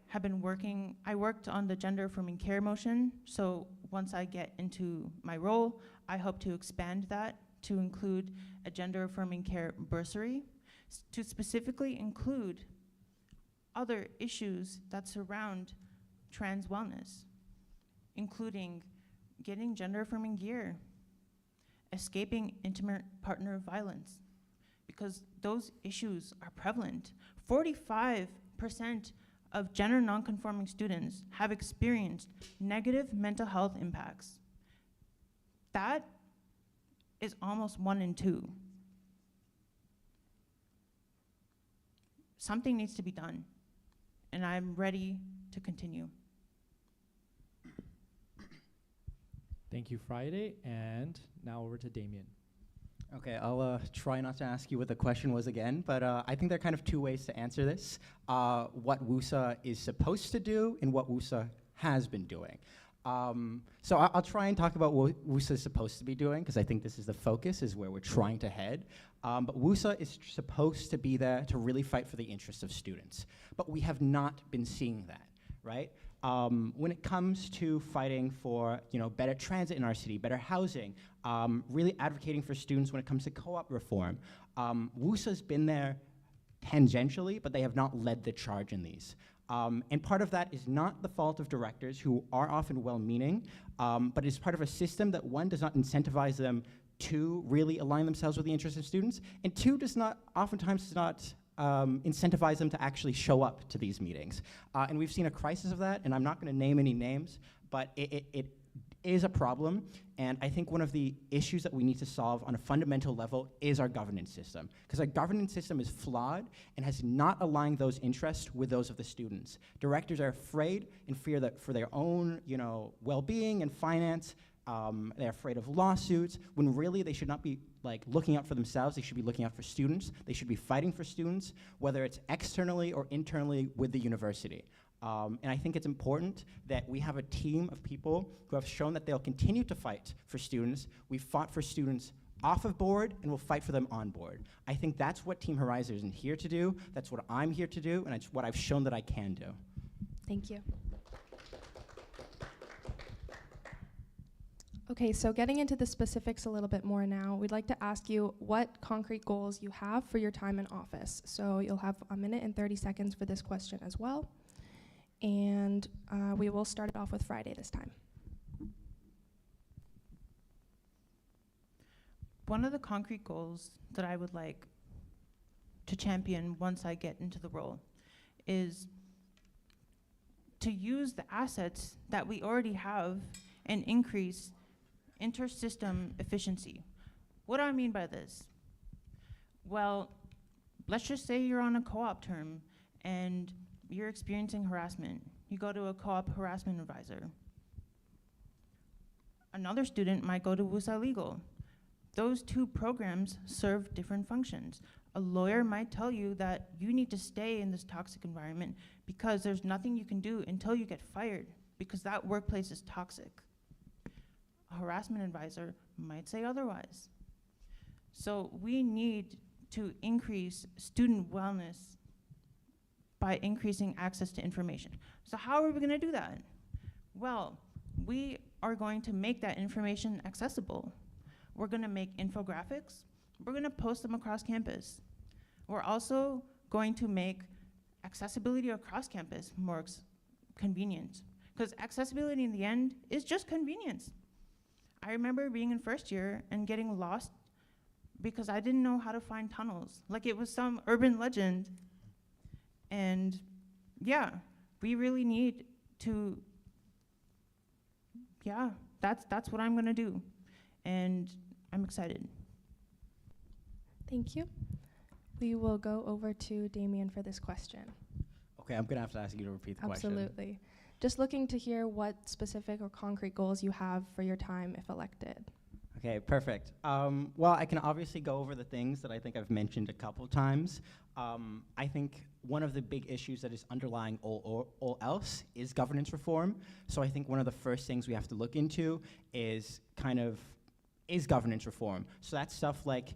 worked on the gender affirming care motion, so once I get into my role, I hope to expand that to include a gender affirming care bursary, to specifically include other issues that surround trans wellness, including getting gender affirming gear, escaping intimate partner violence, because those issues are prevalent. 45% of gender nonconforming students have experienced negative mental health impacts. That is almost 1 in 2. Something needs to be done, and I'm ready to continue. Thank you, Friday. And now over to Damien. Okay, I'll try not to ask you what the question was again, but I think there are kind of two ways to answer this. What WUSA is supposed to do and what WUSA has been doing. So I'll try and talk about what WUSA is supposed to be doing, because I think this is the focus, is where we're trying to head. But WUSA is supposed to be there to really fight for the interests of students. But we have not been seeing that, right? When it comes to fighting for better transit in our city, better housing, really advocating for students when it comes to co-op reform, WUSA's been there tangentially, but they have not led the charge in these. And part of that is not the fault of directors, who are often well-meaning, but it's part of a system that, one, does not incentivize them to really align themselves with the interests of students, and two, oftentimes does not incentivize them to actually show up to these meetings. And we've seen a crisis of that, and I'm not going to name any names, but it is a problem, and I think one of the issues that we need to solve on a fundamental level is our governance system, because our governance system is flawed and has not aligned those interests with those of the students. Directors are afraid and fear that for their own well-being and finance, they're afraid of lawsuits, when really they should not be looking out for themselves. They should be looking out for students. They should be fighting for students, whether it's externally or internally with the university. And I think it's important that we have a team of people who have shown that they'll continue to fight for students. We've fought for students off of board, and we'll fight for them on board. I think that's what Team Horizon is here to do. That's what I'm here to do, and it's what I've shown that I can do. Thank you. Okay, so getting into the specifics a little bit more now, we'd like to ask you what concrete goals you have for your time in office. So you'll have 1 minute and 30 seconds for this question as well. And we will start it off with Friday this time. One of the concrete goals that I would like to champion once I get into the role is to use the assets that we already have and increase inter-system efficiency. What do I mean by this? Well, let's just say you're on a co-op term and you're experiencing harassment. You go to a co-op harassment advisor. Another student might go to WUSA Legal. Those two programs serve different functions. A lawyer might tell you that you need to stay in this toxic environment because there's nothing you can do until you get fired, because that workplace is toxic. A harassment advisor might say otherwise. So we need to increase student wellness by increasing access to information. So how are we gonna do that? Well, we are going to make that information accessible. We're gonna make infographics. We're gonna post them across campus. We're also going to make accessibility across campus more convenient, because accessibility in the end is just convenience. I remember being in first year and getting lost because I didn't know how to find tunnels. Like it was some urban legend. And yeah, we really need to, that's what I'm gonna do. And I'm excited. Thank you. We will go over to Damien for this question. Okay, I'm gonna have to ask you to repeat the question. Absolutely. Just looking to hear what specific or concrete goals you have for your time if elected. Okay, perfect. Well, I can obviously go over the things that I think I've mentioned a couple times. I think one of the big issues that is underlying all else is governance reform. So I think one of the first things we have to look into is governance reform. So that's stuff like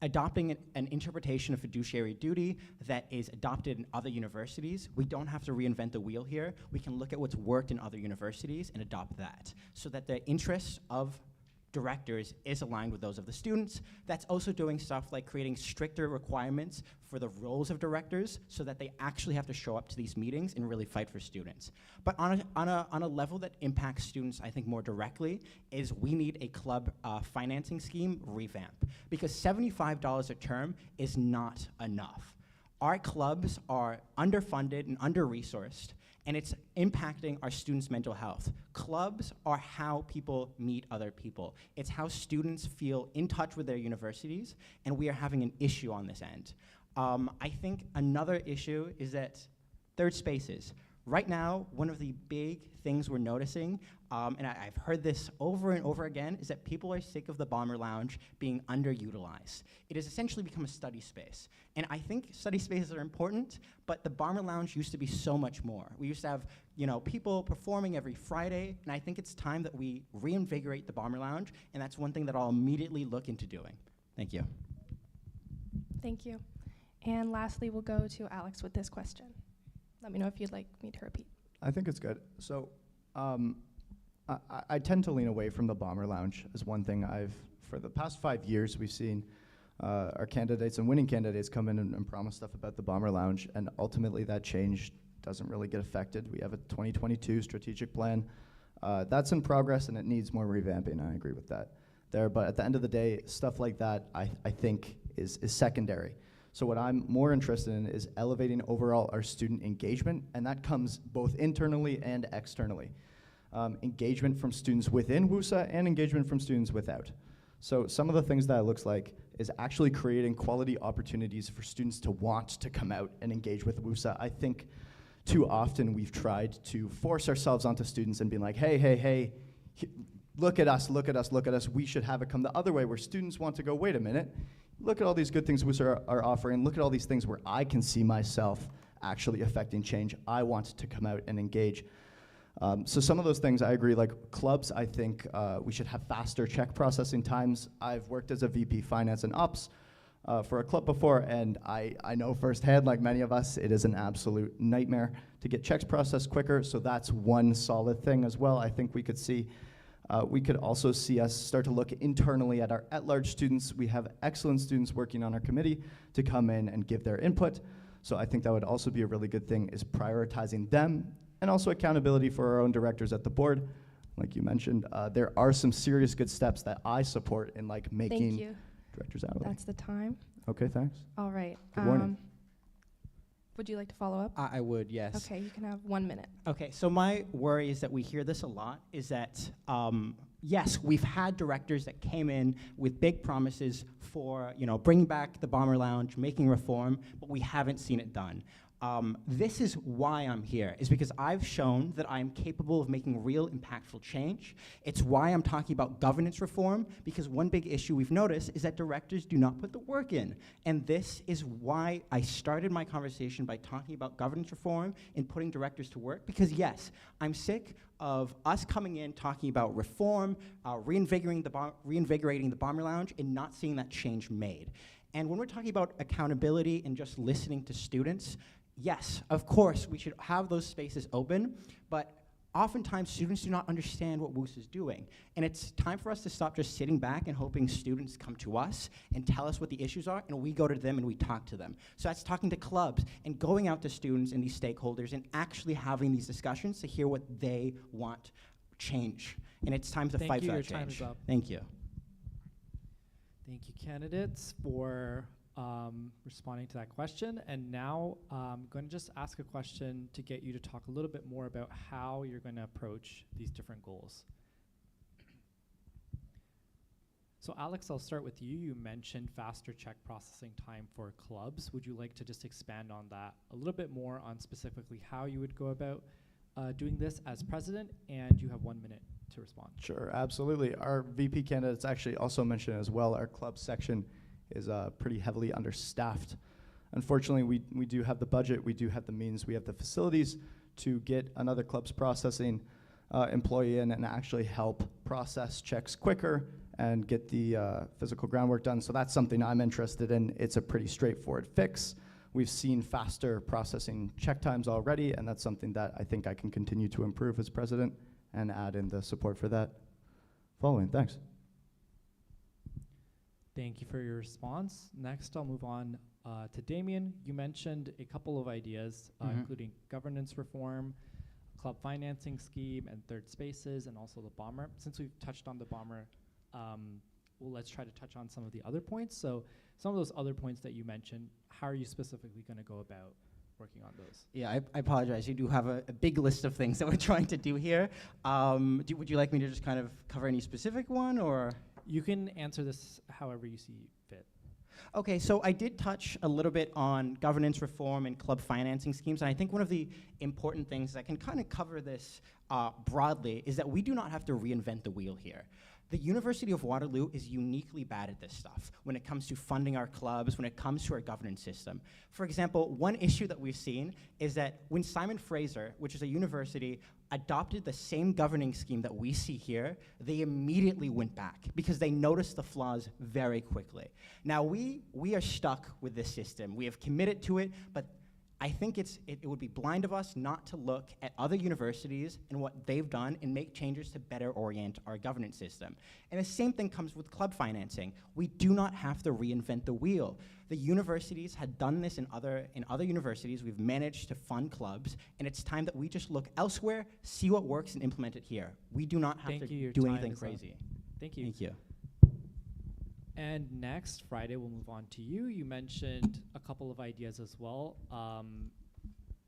adopting an interpretation of fiduciary duty that is adopted in other universities. We don't have to reinvent the wheel here. We can look at what's worked in other universities and adopt that, so that the interests of directors is aligned with those of the students. That's also doing stuff like creating stricter requirements for the roles of directors, so that they actually have to show up to these meetings and really fight for students. But on a level that impacts students, I think, more directly, is we need a club financing scheme revamp, because $75 a term is not enough. Our clubs are underfunded and under-resourced, and it's impacting our students' mental health. Clubs are how people meet other people. It's how students feel in touch with their universities, and we are having an issue on this end. I think another issue is that third spaces. Right now, one of the big things we're noticing, and I've heard this over and over again, is that people are sick of the Bomber Lounge being underutilized. It has essentially become a study space. And I think study spaces are important, but the Bomber Lounge used to be so much more. We used to have, people performing every Friday, and I think it's time that we reinvigorate the Bomber Lounge, and that's one thing that I'll immediately look into doing. Thank you. Thank you. And lastly, we'll go to Alex with this question. Let me know if you'd like me to repeat. I think it's good. So I tend to lean away from the Bomber Lounge as one thing for the past 5 years, we've seen our candidates and winning candidates come in and promise stuff about the Bomber Lounge, and ultimately that change doesn't really get affected. We have a 2022 strategic plan. That's in progress and it needs more revamping, I agree with that there, but at the end of the day, stuff like that I think is secondary. So what I'm more interested in is elevating overall our student engagement, and that comes both internally and externally. Engagement from students within WUSA and engagement from students without. So some of the things that it looks like is actually creating quality opportunities for students to want to come out and engage with WUSA. I think too often we've tried to force ourselves onto students and be like, hey, look at us, look at us, look at us. We should have it come the other way, where students want to go, wait a minute, look at all these good things WUSA are offering. Look at all these things where I can see myself actually affecting change. I want to come out and engage. So some of those things I agree, like clubs, I think we should have faster check processing times. I've worked as a VP Finance and Ops for a club before, and I know firsthand, like many of us, it is an absolute nightmare to get checks processed quicker, so that's one solid thing as well I think we could see. We could also see us start to look internally at our at-large students. We have excellent students working on our committee to come in and give their input. So I think that would also be a really good thing, is prioritizing them, and also accountability for our own directors at the board. Like you mentioned, there are some serious good steps that I support in like making directors out of That's the time. Okay, thanks. All right. Good morning. Would you like to follow up? I would, yes. Okay, you can have 1 minute. Okay, so my worry is that we hear this a lot, is that, yes, we've had directors that came in with big promises for, bringing back the Bomber Lounge, making reform, but we haven't seen it done. This is why I'm here, is because I've shown that I'm capable of making real impactful change. It's why I'm talking about governance reform, because one big issue we've noticed is that directors do not put the work in. And this is why I started my conversation by talking about governance reform and putting directors to work, because yes, I'm sick of us coming in talking about reform, reinvigorating the Bomber Lounge, and not seeing that change made. And when we're talking about accountability and just listening to students, yes, of course, we should have those spaces open, but oftentimes students do not understand what WUSA is doing. And it's time for us to stop just sitting back and hoping students come to us and tell us what the issues are, and we go to them and we talk to them. So that's talking to clubs and going out to students and these stakeholders and actually having these discussions to hear what they want change. And it's time to fight for that change. Your time is up. Thank you. Thank you, candidates, for responding to that question. And now I'm going to just ask a question to get you to talk a little bit more about how you're going to approach these different goals. So Alex, I'll start with you. You mentioned faster check processing time for clubs. Would you like to just expand on that a little bit more, on specifically how you would go about doing this as president? And you have 1 minute to respond. Sure, absolutely. Our VP candidates actually also mentioned as well, our club section is pretty heavily understaffed. Unfortunately, we do have the budget, we do have the means, we have the facilities to get another club's processing employee in and actually help process checks quicker and get the physical groundwork done. So that's something I'm interested in. It's a pretty straightforward fix. We've seen faster processing check times already, and that's something that I think I can continue to improve as president and add in the support for that following. Thanks. Thank you for your response. Next, I'll move on to Damien. You mentioned a couple of ideas, including governance reform, club financing scheme, and third spaces, and also the Bomber. Since we've touched on the Bomber, well, let's try to touch on some of the other points. So some of those other points that you mentioned, how are you specifically going to go about working on those? Yeah, I apologize. You do have a big list of things that we're trying to do here. Would you like me to just kind of cover any specific one, or? You can answer this however you see fit. Okay, so I did touch a little bit on governance reform and club financing schemes, and I think one of the important things that can kind of cover this broadly is that we do not have to reinvent the wheel here. The University of Waterloo is uniquely bad at this stuff when it comes to funding our clubs, when it comes to our governance system. For example, one issue that we've seen is that when Simon Fraser, which is a university, adopted the same governing scheme that we see here, they immediately went back because they noticed the flaws very quickly. Now, we are stuck with this system. We have committed to it, but I think it would be blind of us not to look at other universities and what they've done and make changes to better orient our governance system. And the same thing comes with club financing. We do not have to reinvent the wheel. The universities had done this in other universities. We've managed to fund clubs, and it's time that we just look elsewhere, see what works, and implement it here. We do not have to do anything crazy. Thank you. Thank you. And next, Friday, we'll move on to you. You mentioned a couple of ideas as well.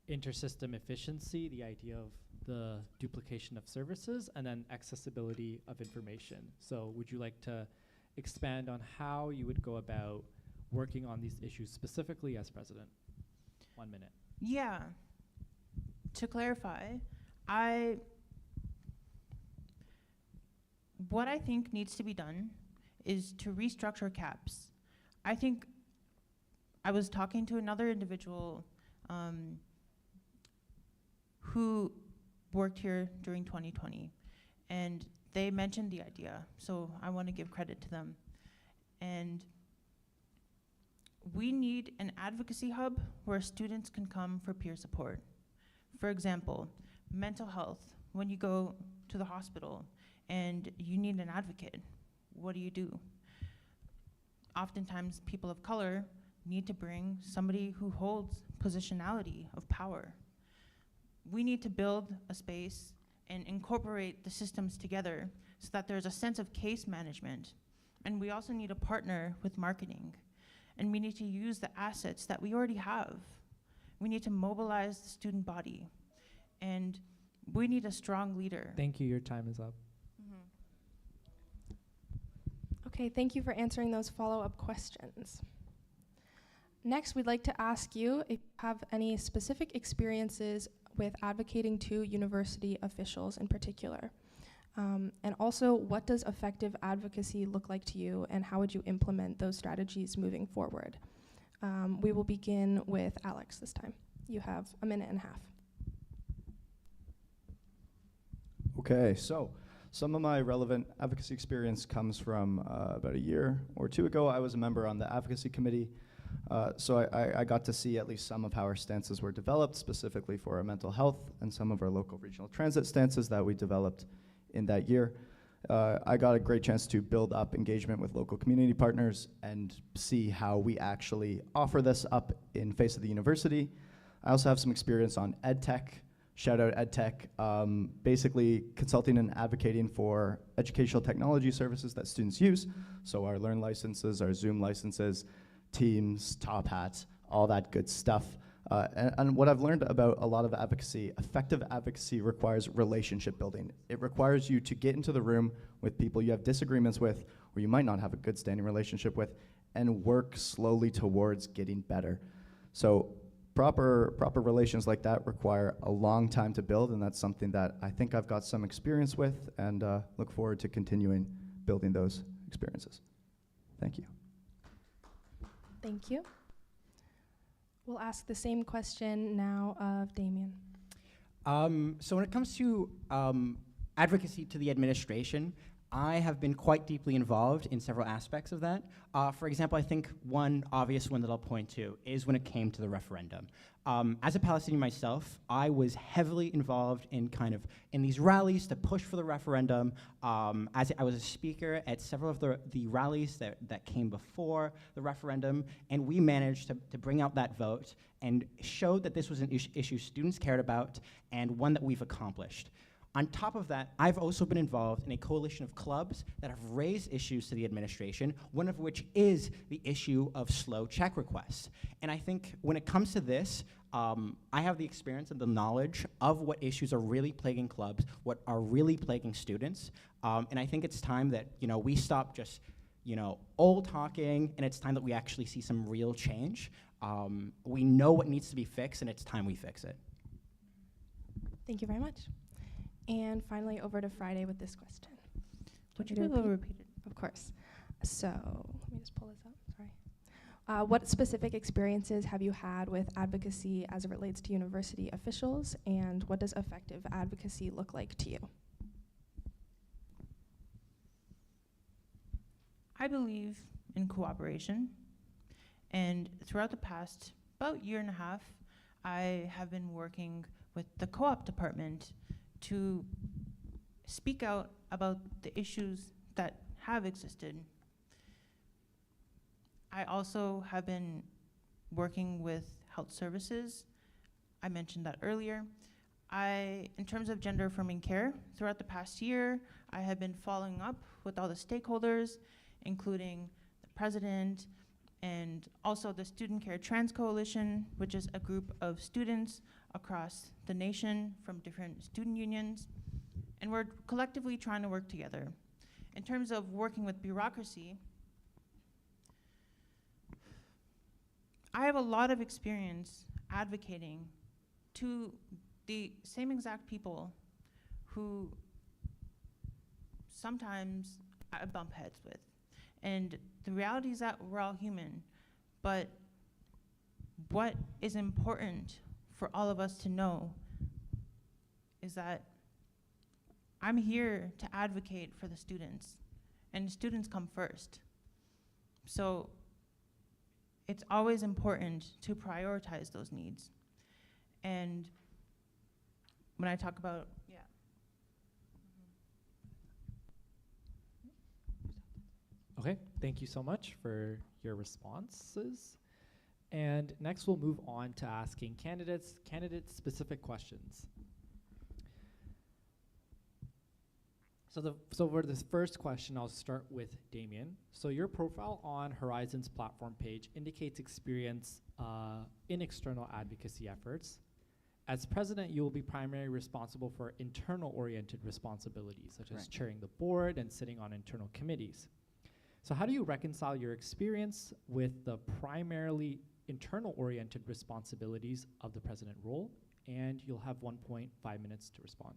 Intersystem efficiency, the idea of the duplication of services, and then accessibility of information. So would you like to expand on how you would go about working on these issues specifically as president? 1 minute. Yeah. To clarify, what I think needs to be done is to restructure CAPS. I think I was talking to another individual who worked here during 2020, and they mentioned the idea, so I want to give credit to them. And we need an advocacy hub where students can come for peer support. For example, mental health. When you go to the hospital and you need an advocate, what do? Oftentimes, people of color need to bring somebody who holds positionality of power. We need to build a space and incorporate the systems together so that there's a sense of case management. And we also need a partner with marketing. And we need to use the assets that we already have. We need to mobilize the student body. And we need a strong leader. Thank you. Your time is up. Okay, thank you for answering those follow-up questions. Next, we'd like to ask you if you have any specific experiences with advocating to university officials in particular. And also, what does effective advocacy look like to you, and how would you implement those strategies moving forward? We will begin with Alex this time. You have 1.5 minutes. Okay, so some of my relevant advocacy experience comes from about a year or two ago. I was a member on the advocacy committee, so I got to see at least some of how our stances were developed, specifically for our mental health, and some of our local regional transit stances that we developed in that year. I got a great chance to build up engagement with local community partners and see how we actually offer this up in face of the university. I also have some experience on EdTech. Shout out EdTech, basically consulting and advocating for educational technology services that students use. So our Learn licenses, our Zoom licenses, Teams, Top Hats, all that good stuff. And what I've learned about a lot of advocacy, effective advocacy requires relationship building. It requires you to get into the room with people you have disagreements with, or you might not have a good standing relationship with, and work slowly towards getting better. So proper relations like that require a long time to build, and that's something that I think I've got some experience with, and look forward to continuing building those experiences. Thank you. Thank you. We'll ask the same question now of Damien. So when it comes to advocacy to the administration, I have been quite deeply involved in several aspects of that. For example, I think one obvious one that I'll point to is when it came to the referendum. As a Palestinian myself, I was heavily involved in these rallies to push for the referendum. As I was a speaker at several of the rallies that came before the referendum, and we managed to bring out that vote and showed that this was an issue students cared about and one that we've accomplished. On top of that, I've also been involved in a coalition of clubs that have raised issues to the administration, one of which is the issue of slow check requests. And I think when it comes to this, I have the experience and the knowledge of what issues are really plaguing clubs, what are really plaguing students, and I think it's time that we stop just old talking, and it's time that we actually see some real change. We know what needs to be fixed, and it's time we fix it. Thank you very much. And finally, over to Friday with this question. Would you Want be me able to to repeat? repeat it? Of course. So let me just pull this up. Sorry. What specific experiences have you had with advocacy as it relates to university officials, and what does effective advocacy look like to you? I believe in cooperation, and throughout the past about year and a half, I have been working with the co-op department to speak out about the issues that have existed. I also have been working with health services. I mentioned that earlier. In terms of gender affirming care, throughout the past year, I have been following up with all the stakeholders, including the president and also the Student Care Trans Coalition, which is a group of students across the nation from different student unions. And we're collectively trying to work together. In terms of working with bureaucracy, I have a lot of experience advocating to the same exact people who sometimes I bump heads with. And the reality is that we're all human, but what is important for all of us to know is that I'm here to advocate for the students, and students come first. So it's always important to prioritize those needs. And when I talk about, Okay, thank you so much for your responses. And next we'll move on to asking candidate-specific questions. So for this first question, I'll start with Damien. So your profile on Horizon's platform page indicates experience in external advocacy efforts. As president, you will be primarily responsible for internal-oriented responsibilities, such as chairing the board and sitting on internal committees. So how do you reconcile your experience with the primarily internal-oriented responsibilities of the president role? And you'll have 1.5 minutes to respond.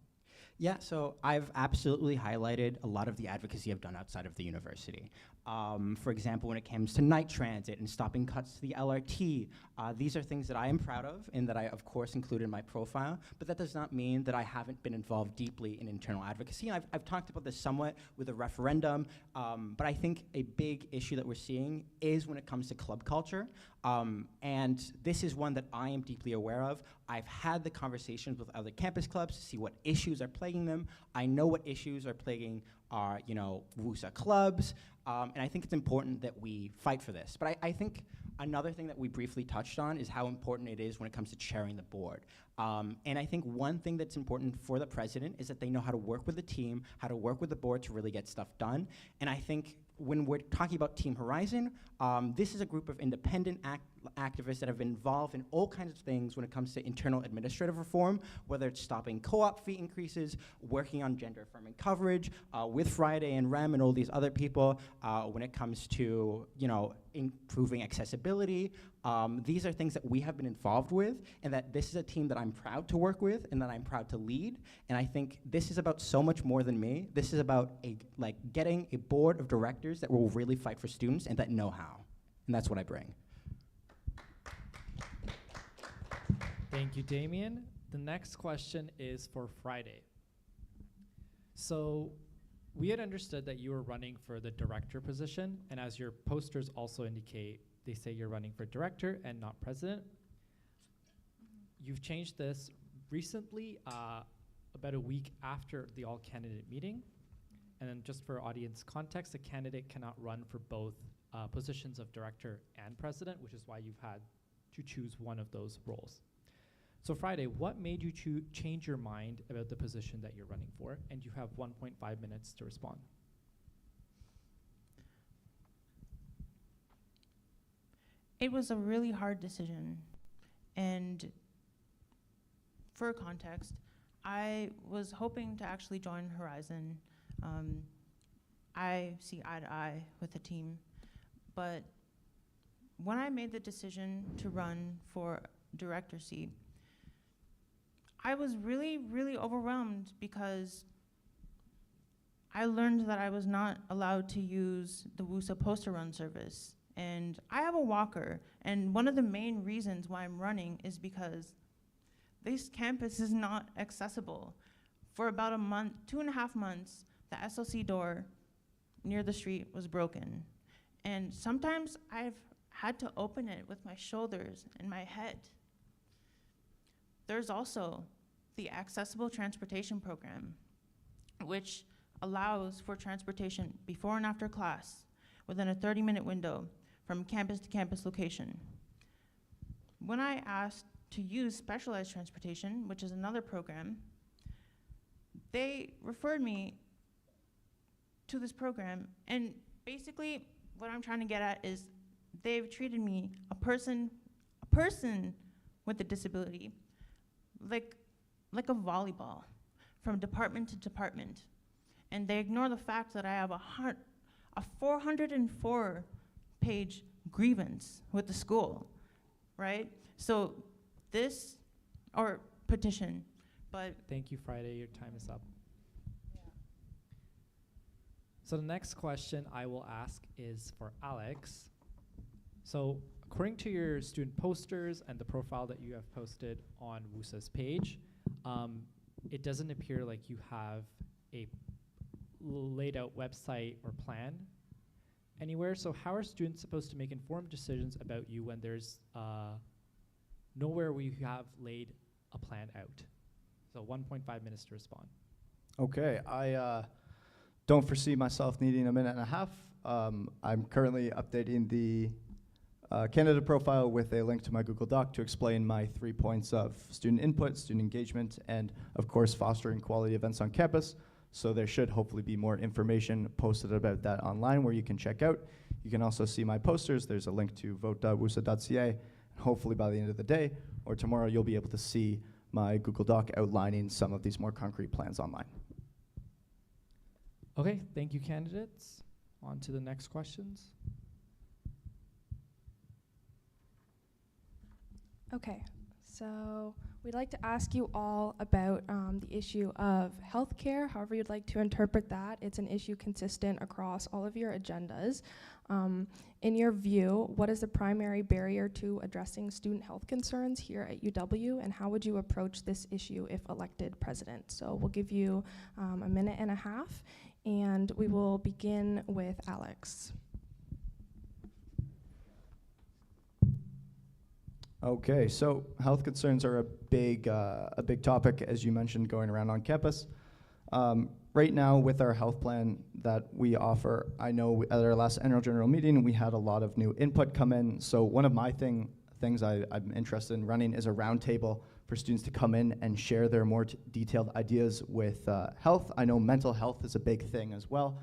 Yeah, so I've absolutely highlighted a lot of the advocacy I've done outside of the university. For example, when it comes to night transit and stopping cuts to the LRT, these are things that I am proud of and that I, of course, include in my profile, but that does not mean that I haven't been involved deeply in internal advocacy. And I've talked about this somewhat with a referendum, but I think a big issue that we're seeing is when it comes to club culture. And this is one that I am deeply aware of. I've had the conversations with other campus clubs to see what issues are plaguing them. I know what issues are plaguing our, WUSA clubs, and I think it's important that we fight for this. But I think another thing that we briefly touched on is how important it is when it comes to chairing the board. And I think one thing that's important for the president is that they know how to work with the team, how to work with the board to really get stuff done. And I think when we're talking about Team Horizon, this is a group of independent activists that have been involved in all kinds of things when it comes to internal administrative reform, whether it's stopping co-op fee increases, working on gender affirming coverage, with Friday and REM and all these other people, when it comes to, improving accessibility. These are things that we have been involved with, and that this is a team that I'm proud to work with and that I'm proud to lead. And I think this is about so much more than me. This is about getting a board of directors that will really fight for students and that know how. And that's what I bring. Thank you, Damien. The next question is for Friday. So we had understood that you were running for the director position, and as your posters also indicate, they say you're running for director and not president. You've changed this recently, about a week after the all-candidate meeting. And then just for audience context, a candidate cannot run for both positions of director and president, which is why you've had to choose one of those roles. So Friday, what made you change your mind about the position that you're running for? And you have 1.5 minutes to respond. It was a really hard decision. And for context, I was hoping to actually join Horizon I see eye to eye with the team. But when I made the decision to run for director seat, I was really, really overwhelmed because I learned that I was not allowed to use the WUSA poster run service. And I have a walker, and one of the main reasons why I'm running is because this campus is not accessible. For about a month, 2.5 months, the SLC door near the street was broken. And sometimes I've had to open it with my shoulders and my head. There's also the Accessible Transportation Program, which allows for transportation before and after class within a 30-minute window from campus to campus location. When I asked to use specialized transportation, which is another program, they referred me to this program, and basically what I'm trying to get at is they've treated me, a person with a disability, like a volleyball from department to department. And they ignore the fact that I have a 404-page grievance with the school, right? So this, or petition, but. Thank you, Friday. Your time is up. So the next question I will ask is for Alex. So according to your student posters and the profile that you have posted on WUSA's page, it doesn't appear like you have a laid out website or plan anywhere. So how are students supposed to make informed decisions about you when there's nowhere where you have laid a plan out? So 1.5 minutes to respond. Okay, I don't foresee myself needing a minute and a half. I'm currently updating the candidate profile with a link to my Google Doc to explain my 3 points of student input, student engagement, and of course fostering quality events on campus. So there should hopefully be more information posted about that online where you can check out. You can also see my posters. There's a link to vote.wusa.ca. Hopefully by the end of the day or tomorrow you'll be able to see my Google Doc outlining some of these more concrete plans online. Okay, thank you, candidates. On to the next questions. Okay, so we'd like to ask you all about the issue of healthcare, however you'd like to interpret that. It's an issue consistent across all of your agendas. In your view, what is the primary barrier to addressing student health concerns here at UW, and how would you approach this issue if elected president? So we'll give you a minute and a half, and we will begin with Alex. Okay, so health concerns are a big topic, as you mentioned, going around on campus. Right now, with our health plan that we offer, I know at our last annual general meeting, we had a lot of new input come in. So one of my things I'm interested in running is a roundtable for students to come in and share their more detailed ideas with health. I know mental health is a big thing as well,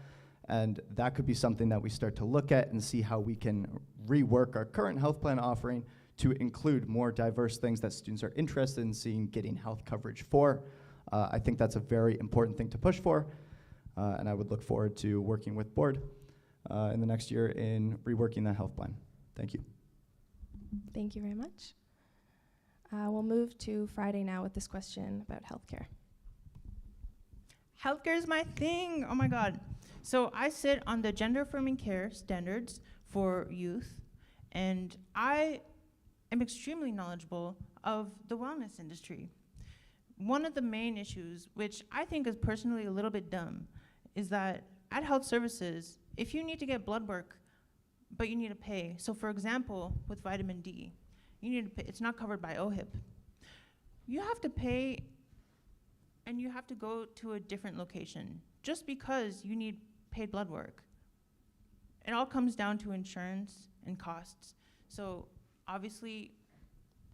and that could be something that we start to look at and see how we can rework our current health plan offering to include more diverse things that students are interested in seeing getting health coverage for. I think that's a very important thing to push for, and I would look forward to working with board in the next year in reworking that health plan. Thank you. Thank you very much. We'll move to Friday now with this question about healthcare. Healthcare is my thing, oh my God. So I sit on the gender affirming care standards for youth, and I am extremely knowledgeable of the wellness industry. One of the main issues, which I think is personally a little bit dumb, is that at health services, if you need to get blood work, but you need to pay. So for example, with vitamin D, you need to pay, it's not covered by OHIP. You have to pay and you have to go to a different location just because you need paid blood work. It all comes down to insurance and costs. So obviously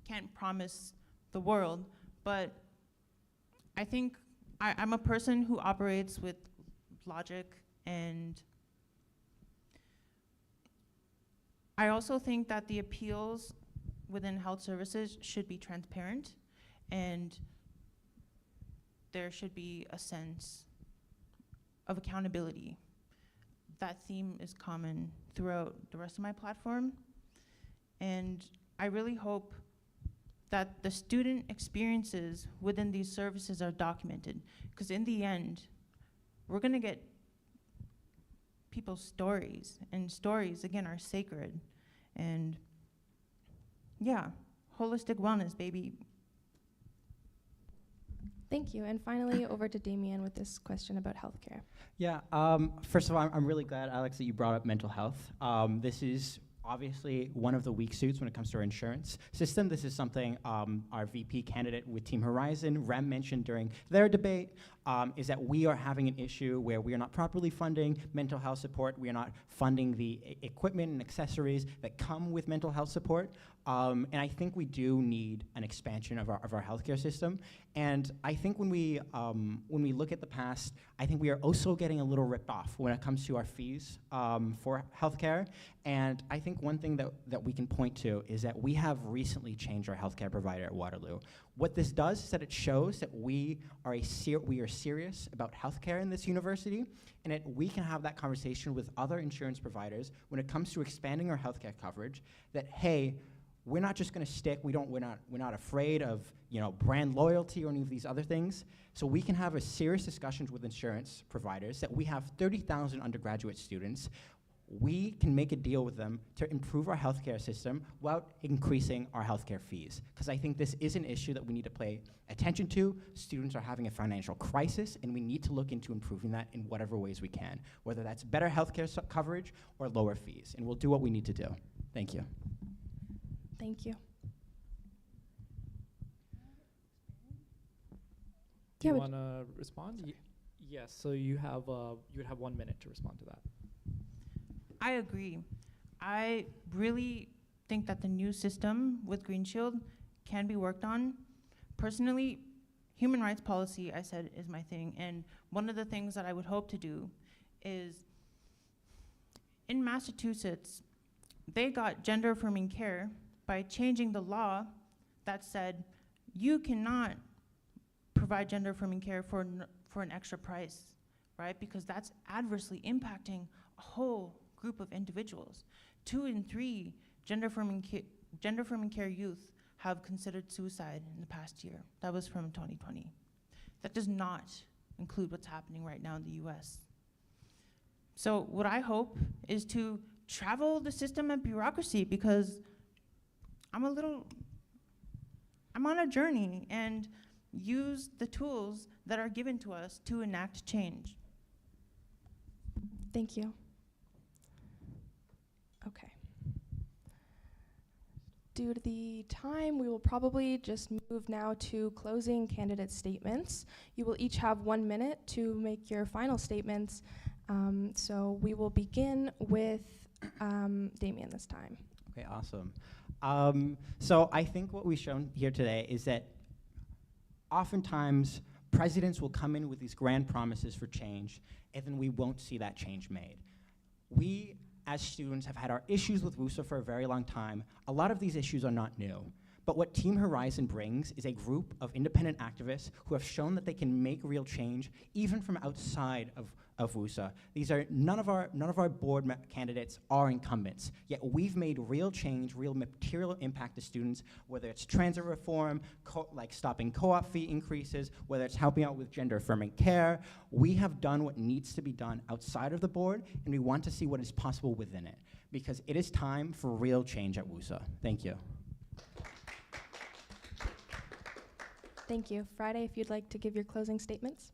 can't promise the world, but I think I'm a person who operates with logic, and I also think that the appeals within health services should be transparent, and there should be a sense of accountability. that theme is common throughout the rest of my platform. And I really hope that the student experiences within these services are documented, because in the end, we're gonna get people's stories, and stories, again, are sacred. And yeah, holistic wellness, baby. Thank you. And finally, over to Damien with this question about healthcare. Yeah, first of all, I'm really glad, Alex, that you brought up mental health. This is obviously one of the weak suits when it comes to our insurance system. This is something our VP candidate with Team Horizon, Rem, mentioned during their debate, is that we are having an issue where we are not properly funding mental health support. We are not funding the equipment and accessories that come with mental health support. And I think we do need an expansion of our healthcare system. And I think when we look at the past, I think we are also getting a little ripped off when it comes to our fees for healthcare. And I think one thing that we can point to is that we have recently changed our healthcare provider at Waterloo. What this does is that it shows that we are serious about healthcare in this university, and that we can have that conversation with other insurance providers when it comes to expanding our healthcare coverage. That, hey, we're not just going to stick. We're not afraid of brand loyalty or any of these other things. So we can have a serious discussions with insurance providers that we have 30,000 undergraduate students. We can make a deal with them to improve our healthcare system without increasing our healthcare fees. Because I think this is an issue that we need to pay attention to. Students are having a financial crisis, and we need to look into improving that in whatever ways we can, whether that's better healthcare coverage or lower fees. And we'll do what we need to do. Thank you. Thank you. Do you want to respond? Yes. So you would have 1 minute to respond to that. I agree. I really think that the new system with Green Shield can be worked on. Personally, human rights policy, I said, is my thing. And one of the things that I would hope to do is, in Massachusetts, they got gender affirming care by changing the law that said you cannot provide gender affirming care for an extra price, right? Because that's adversely impacting a whole group of individuals. 2 in 3 gender affirming care youth have considered suicide in the past year. That was from 2020. That does not include what's happening right now in the US. So what I hope is to travel the system and bureaucracy, because I'm on a journey, and use the tools that are given to us to enact change. Thank you. Okay. Due to the time, we will probably just move now to closing candidate statements. You will each have 1 minute to make your final statements. So we will begin with Damien this time. Okay, awesome. So I think what we've shown here today is that oftentimes presidents will come in with these grand promises for change, and then we won't see that change made. We, as students, have had our issues with WUSA for a very long time. A lot of these issues are not new. But what Team Horizon brings is a group of independent activists who have shown that they can make real change, even from outside of WUSA. These are none of our board candidates are incumbents, yet we've made real change, real material impact to students, whether it's transit reform, like stopping co-op fee increases, whether it's helping out with gender affirming care. We have done what needs to be done outside of the board, and we want to see what is possible within it, because it is time for real change at WUSA. Thank you. Thank you. Friday, if you'd like to give your closing statements.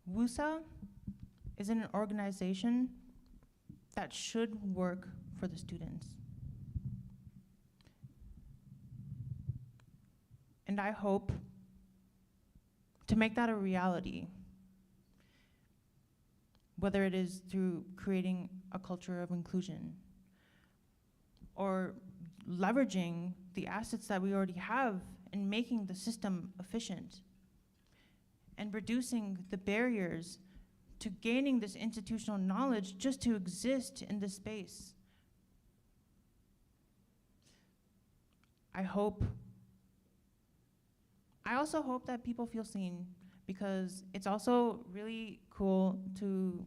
WUSA is an organization that should work for the students. And I hope to make that a reality, whether it is through creating a culture of inclusion or leveraging the assets that we already have and making the system efficient and reducing the barriers to gaining this institutional knowledge just to exist in this space. I also hope that people feel seen, because it's also really cool to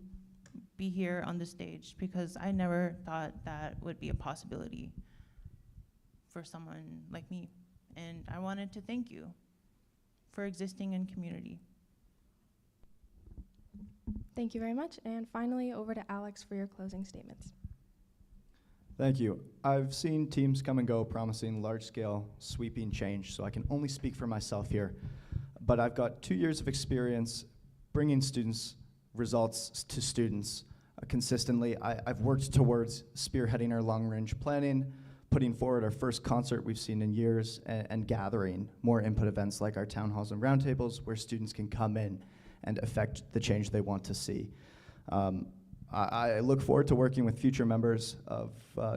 be here on the stage, because I never thought that would be a possibility for someone like me. And I wanted to thank you for existing in community. Thank you very much. And finally, over to Alex for your closing statements. Thank you. I've seen teams come and go promising large-scale, sweeping change, so I can only speak for myself here. But I've got 2 years of experience bringing results to students consistently. I've worked towards spearheading our long-range planning, putting forward our first concert we've seen in years, and gathering more input events like our town halls and roundtables where students can come in and affect the change they want to see. I look forward to working with future members of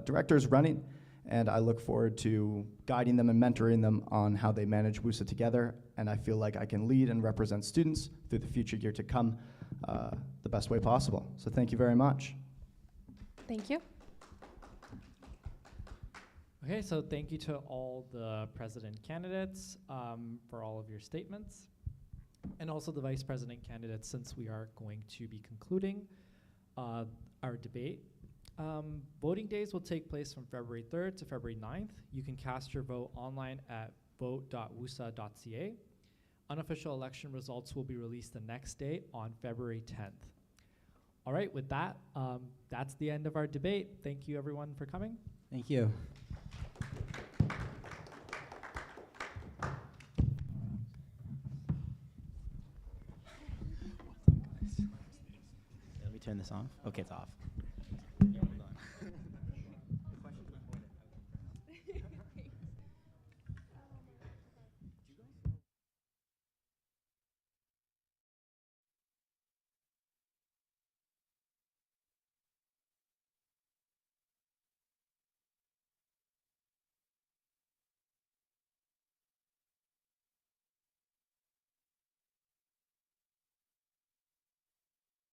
directors running, and I look forward to guiding them and mentoring them on how they manage WUSA together, and I feel like I can lead and represent students through the future year to come the best way possible. So thank you very much. Thank you. Okay, so thank you to all the president candidates for all of your statements, and also the vice president candidates, since we are going to be concluding our debate. Voting days will take place from February 3rd to February 9th. You can cast your vote online at vote.wusa.ca. Unofficial election results will be released the next day on February 10th. All right, with that, that's the end of our debate. Thank you everyone for coming. Thank you. Let me turn this off. Okay, it's off.